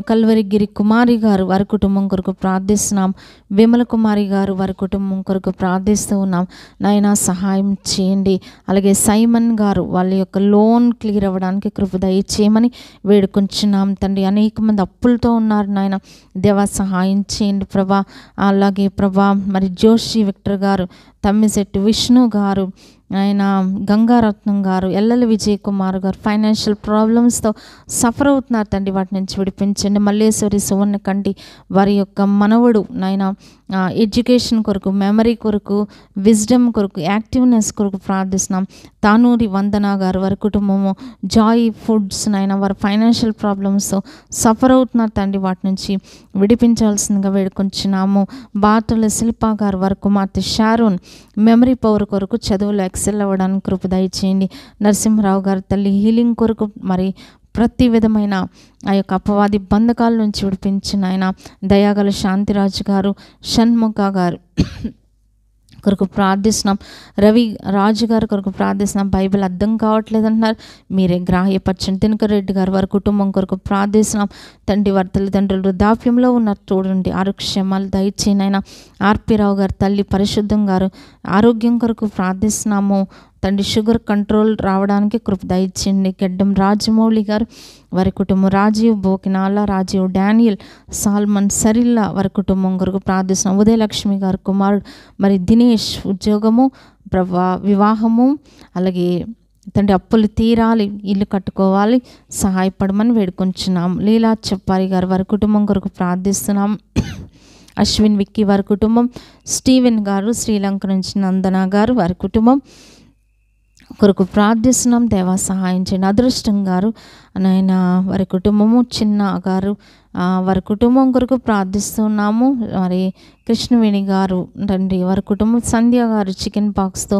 కల్వరిగిరి కుమారి గారు వారి కుటుంబం కొరకు ప్రార్థిస్తున్నాం. విమల కుమారి గారు వారి కుటుంబం కొరకు ప్రార్థిస్తూ ఉన్నాం. నాయన సహాయం చేయండి. అలాగే సైమన్ గారు వాళ్ళ యొక్క లోన్ క్లియర్ అవ్వడానికి కృప దయచేయమని వేడుకొంచున్నాం. తండ్రి అనేక మంది అప్పులతో ఉన్నారు నాయన, దేవా సహాయం చేయండి ప్రభా. అలాగే ప్రభా మరి జోషి విక్టర్ గారు, తమ్మిశెట్టి విష్ణు గారు, ఆయన గంగారత్నం గారు, ఎల్లల విజయ్ కుమార్ గారు ఫైనాన్షియల్ ప్రాబ్లమ్స్తో సఫర్ అవుతున్నారు. తండ్రి వాటి నుంచి విడిపించండి. మల్లేశ్వరి సువర్ణ కంటి వారి యొక్క మనవడు నాయన ఎడ్యుకేషన్ కొరకు, మెమరీ కొరకు, విజ్డమ్ కొరకు, యాక్టివ్నెస్ కొరకు ప్రార్థిస్తున్నాం. తానూరి వందన గారు వారి కుటుంబము జాయ్ ఫుడ్స్ నాయన వారి ఫైనాన్షియల్ ప్రాబ్లమ్స్తో సఫర్ అవుతున్నారు. తండ్రి వాటి నుంచి విడిపించాల్సిందిగా వేడుకొంచున్నాము. బాటల శిల్పా గారు వారి కుమార్తె షారోన్ మెమరీ పవర్ కొరకు చదువులో ఎక్సెల్ అవ్వడానికి కృప దయచేయండి. నరసింహరావు గారి తల్లి హీలింగ్ కొరకు మరి ప్రతి విధమైన ఆ యొక్క అపవాది బంధకాల నుంచి విడిపించిన ఆయన దయాగల శాంతిరాజు గారు, షణ్ముఖ గారు కొరకు ప్రార్థిస్తున్నాం. రవి రాజు గారి కొరకు ప్రార్థిస్తున్నాం. బైబిల్ అర్థం కావట్లేదు అంటున్నారు, మీరే గ్రాహ్యపరచండి. దినకర్ రెడ్డి గారు వారి కుటుంబం కొరకు ప్రార్థిస్తున్నాం. తండ్రి వారి తల్లిదండ్రులు వృద్ధాప్యంలో ఉన్నారు, చూడండి, ఆరోగ్యక్షేమాలు దయచేయనైనా. ఆర్పి రావు గారు తల్లి పరిశుద్ధం గారు ఆరోగ్యం కొరకు ప్రార్థిస్తున్నాము. తండ్రి షుగర్ కంట్రోల్ రావడానికి కృప దయచేయండి. గడ్డం రాజమౌళి గారు వారి కుటుంబం, రాజీవ్ బోకినాల, రాజీవ్ డానియల్, సాల్మన్ సరిల్లా వారి కుటుంబం కొరకు ప్రార్థిస్తున్నాం. ఉదయలక్ష్మి గారు కుమారుడు మరి దినేష్ ఉద్యోగము, వివాహము, అలాగే తండ్రి అప్పులు తీరాలి, ఇల్లు కట్టుకోవాలి, సహాయపడమని వేడుకొంచున్నాం. లీలా చెప్పారి గారు వారి కుటుంబం కొరకు ప్రార్థిస్తున్నాం. అశ్విన్ విక్కీ వారి కుటుంబం, స్టీవెన్ గారు శ్రీలంక నుంచి నందన గారు వారి కుటుంబం కొరకు ప్రార్థిస్తున్నాం. దేవా సహాయం చేయండి. అదృష్టం గారు నాయన వారి కుటుంబము, చిన్న గారు వారి కుటుంబం కొరకు ప్రార్థిస్తున్నాము. మరి కృష్ణవేణి గారు తండ్రి, వారి కుటుంబం సంధ్య గారు చికెన్ పాక్స్తో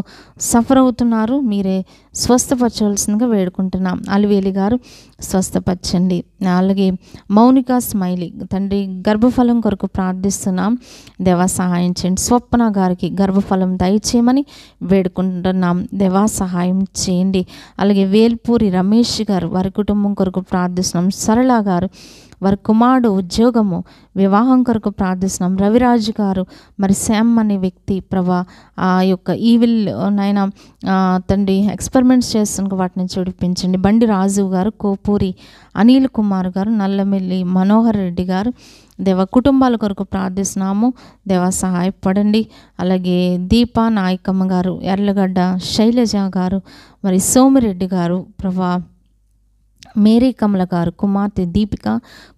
సఫర్ అవుతున్నారు. మీరే స్వస్థపరచవలసిందిగా వేడుకుంటున్నాం. అలివేలి గారు స్వస్థపరచండి. అలాగే మౌనిక స్మైలీ తండ్రి, గర్భఫలం కొరకు ప్రార్థిస్తున్నాం. దేవా సహాయం చేయండి. స్వప్న గారికి గర్భఫలం దయచేయమని వేడుకుంటున్నాం. దేవా సహాయం చేయండి. అలాగే వేల్పూరి రమేష్ గారు, వారి కుటుంబం కొరకు ప్రార్థిస్తున్నాం. సరళ గారు, వారి కుమారుడు ఉద్యోగము వివాహం కొరకు ప్రార్థిస్తున్నాం. రవిరాజు గారు, మరి శామ్ అనే వ్యక్తి ప్రభా ఆ యొక్క ఈవిల్ నాయన తండ్రి ఎక్స్పెరిమెంట్స్ చేస్తున్న వాటి నుంచి విడిపించండి. బండి రాజు గారు, కోపూరి అనిల్ కుమార్ గారు, నల్లమెల్లి మనోహర్ రెడ్డి గారు, దేవ కుటుంబాల కొరకు ప్రార్థిస్తున్నాము. దేవ సహాయపడండి. అలాగే దీపా నాయకమ్మ గారు, ఎర్లగడ్డ శైలజ గారు, మరి సోమిరెడ్డి గారు ప్రభా, మేరీ కమల గారు కుమార్తె దీపిక,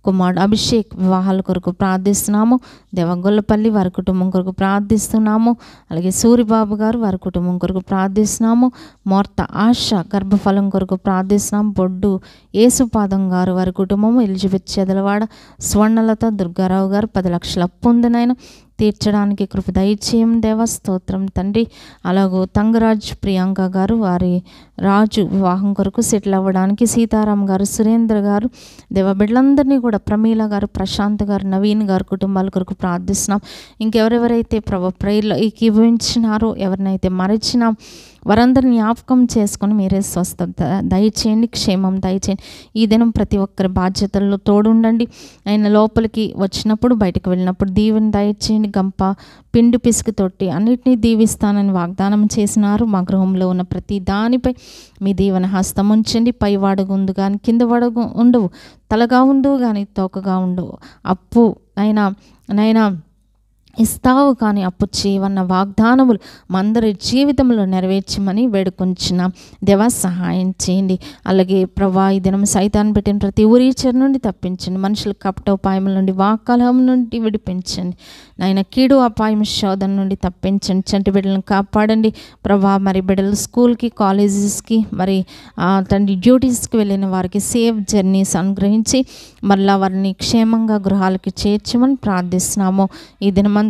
కుమారుడు అభిషేక్ వివాహాల కొరకు ప్రార్థిస్తున్నాము. దేవగొల్లపల్లి వారి కుటుంబం కొరకు ప్రార్థిస్తున్నాము. అలాగే సూరిబాబు గారు, వారి కుటుంబం కొరకు ప్రార్థిస్తున్నాము. మోర్త ఆశ గర్భఫలం కొరకు ప్రార్థిస్తున్నాము. బొడ్డు యేసుపాదం గారు, వారి కుటుంబము. ఎలిజబెత్ చెదలవాడ, స్వర్ణలత దుర్గారావు గారు 10 లక్షల అప్పు ఉంది నాయన, తీర్చడానికి కృప దయచేయం దేవ. స్తోత్రం తండ్రి. అలాగూ తంగరాజ్ ప్రియాంక గారు, వారి రాజు వివాహం కొరకు సెటిల్ అవ్వడానికి సీతారాం గారు, సురేంద్ర గారు, దేవ బిడ్డలందరినీ కూడా, ప్రమీల గారు, ప్రశాంత్ గారు, నవీన్ గారు కుటుంబాల కొరకు ప్రార్థిస్తున్నాం. ఇంకెవరెవరైతే ప్రేయర్లో ఏకీభవించినారో, ఎవరినైతే మరచినాం వారందరిని జ్ఞాపకం చేసుకొని మీరే స్వస్థత దయచేయండి, క్షేమం దయచేయండి. ఈ దినం ప్రతి ఒక్కరి బాధ్యతల్లో తోడుండండి. ఆయన లోపలికి వచ్చినప్పుడు, బయటకు వెళ్ళినప్పుడు దీవెన దయచేయండి. గంప పిండి పిసుకు తొట్టి అన్నిటినీ దీవిస్తానని వాగ్దానం చేసినారు. మా గృహంలో ఉన్న ప్రతి దానిపై మీ దీవెన హస్తం ఉంచండి. పై వాడగుందు కానీ కింద వాడగు ఉండవు, తలగా ఉండవు కానీ తోకగా ఉండవు. అప్పు నైనా ఇస్తావు కానీ అప్పు చేయవన్న వాగ్దానములు మా అందరి జీవితంలో నెరవేర్చమని వేడుకొంచున్నాం. దేవా సహాయం చేయండి. అలాగే ప్రభా, ఈ దినం సైతాన్ని పెట్టిన ప్రతి ఊరీచర్ నుండి తప్పించండి. మనుషుల కపటోపాయముల నుండి, వాకలహం నుండి విడిపించండి. నాయన కీడు అపాయం శోధన నుండి తప్పించండి. చంటి బిడ్డలను కాపాడండి ప్రభా. మరి బిడ్డలు స్కూల్కి, కాలేజెస్కి, మరి తండ్రి డ్యూటీస్కి వెళ్ళిన వారికి సేఫ్ జర్నీస్ అనుగ్రహించి మరలా వారిని క్షేమంగా గృహాలకి చేర్చమని ప్రార్థిస్తున్నాము. ఈ దినమంతా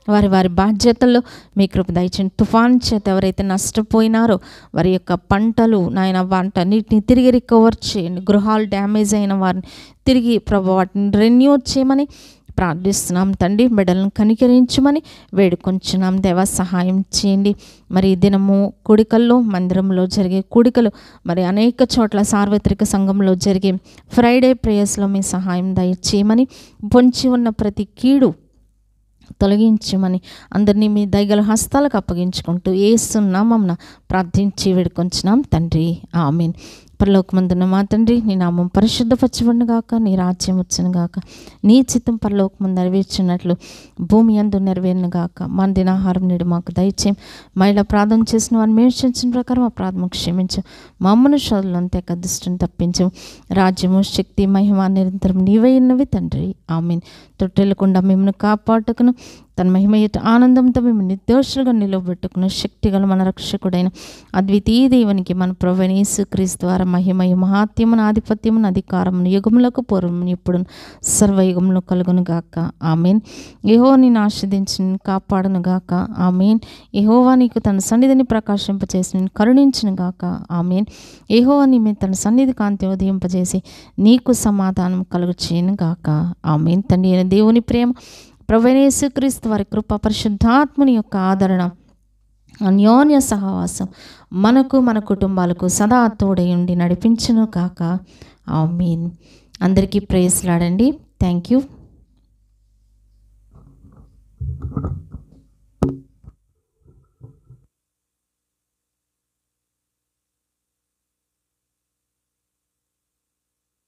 వారి వారి బాధ్యతల్లో మీ కృప దయచేయండి. తుఫాన్ చేత ఎవరైతే నష్టపోయినారో వారి యొక్క పంటలు నాయన వాటన్నిటిని తిరిగి రికవర్ చేయండి. గృహాలు డ్యామేజ్ అయిన వారిని తిరిగి ప్రభు వాటిని రెన్యూ చేయమని ప్రార్థిస్తున్నాం తండ్రి. బిడ్డలను కనికరించమని వేడుకొంచున్నాం. దేవా సహాయం చేయండి. మరి దినము కూడికల్లో, మందిరంలో జరిగే కూడికలు, మరి అనేక చోట్ల సార్వత్రిక సంఘంలో జరిగే ఫ్రైడే ప్రేయర్స్లో మీ సహాయం దయచేయమని, పొంచి ఉన్న ప్రతి కీడు తొలగించమని అందరినీ మీ దయగల హస్తాలకు అప్పగించుకుంటూ యేసు నామమున ప్రార్థించి వేడుకొంచున్నాం తండ్రి. ఆమేన్. పరలోకమందున్న మా తండ్రి, నీ నామం పరిశుద్ధపరచబడును గాక, నీ రాజ్యం వచ్చును గాక, నీ చిత్తం పరలోకమందు నెరవేర్చున్నట్లు భూమి యందు నెరవేరును గాక. మన దినాహారం నేడు మాకు దయచేయం. మహిళ ప్రార్థన చేసిన వారిని మేము క్షమించిన ప్రకారం ఆ ప్రార్థన క్షమించు. మా అమ్మను శోధులంతే కదిష్టం తప్పించు. రాజ్యము, శక్తి, మహిమ నిరంతరం నీవై ఉన్నవి తండ్రి. ఆమేన్. తొట్టెలకుండా మిమ్మల్ని కాపాడుటకును తన మహిమయుత ఆనందంతో మేము నిర్దోషులుగా నిలవబెట్టుకున్న శక్తిగల మన రక్షకుడైన అద్వితీయ దేవునికి మన ప్రభువైన యేసుక్రీస్తు ద్వారా మహిమయు, మహాత్యమును, ఆధిపత్యమును, అధికారమును యుగములకు పూర్వము ఇప్పుడు సర్వయుగములు కలుగును గాక. ఆమేన్. యెహోవా నిన్ను ఆశీర్వదించి నిన్ను కాపాడును గాక. ఆమేన్. యెహోవా నీకు తన సన్నిధిని ప్రకాశింపచేసి నిన్ను కరుణించును గాక. ఆమేన్. యెహోవా నీ మీద తన సన్నిధి కాంతి ఉదయింపజేసి నీకు సమాధానం కలుగు చేయను గాక. ఆమేన్. తండ్రి అయిన దేవుని ప్రేమ, ప్రభువైన యేసుక్రీస్తు వారి కృప, పరిశుద్ధాత్ముని యొక్క ఆదరణ, అన్యోన్య సహవాసం మనకు మన కుటుంబాలకు సదా తోడై ఉండి నడిపించును కాక. ఆమేన్. అందరికీ ప్రేయస్లాడండి. Thank you.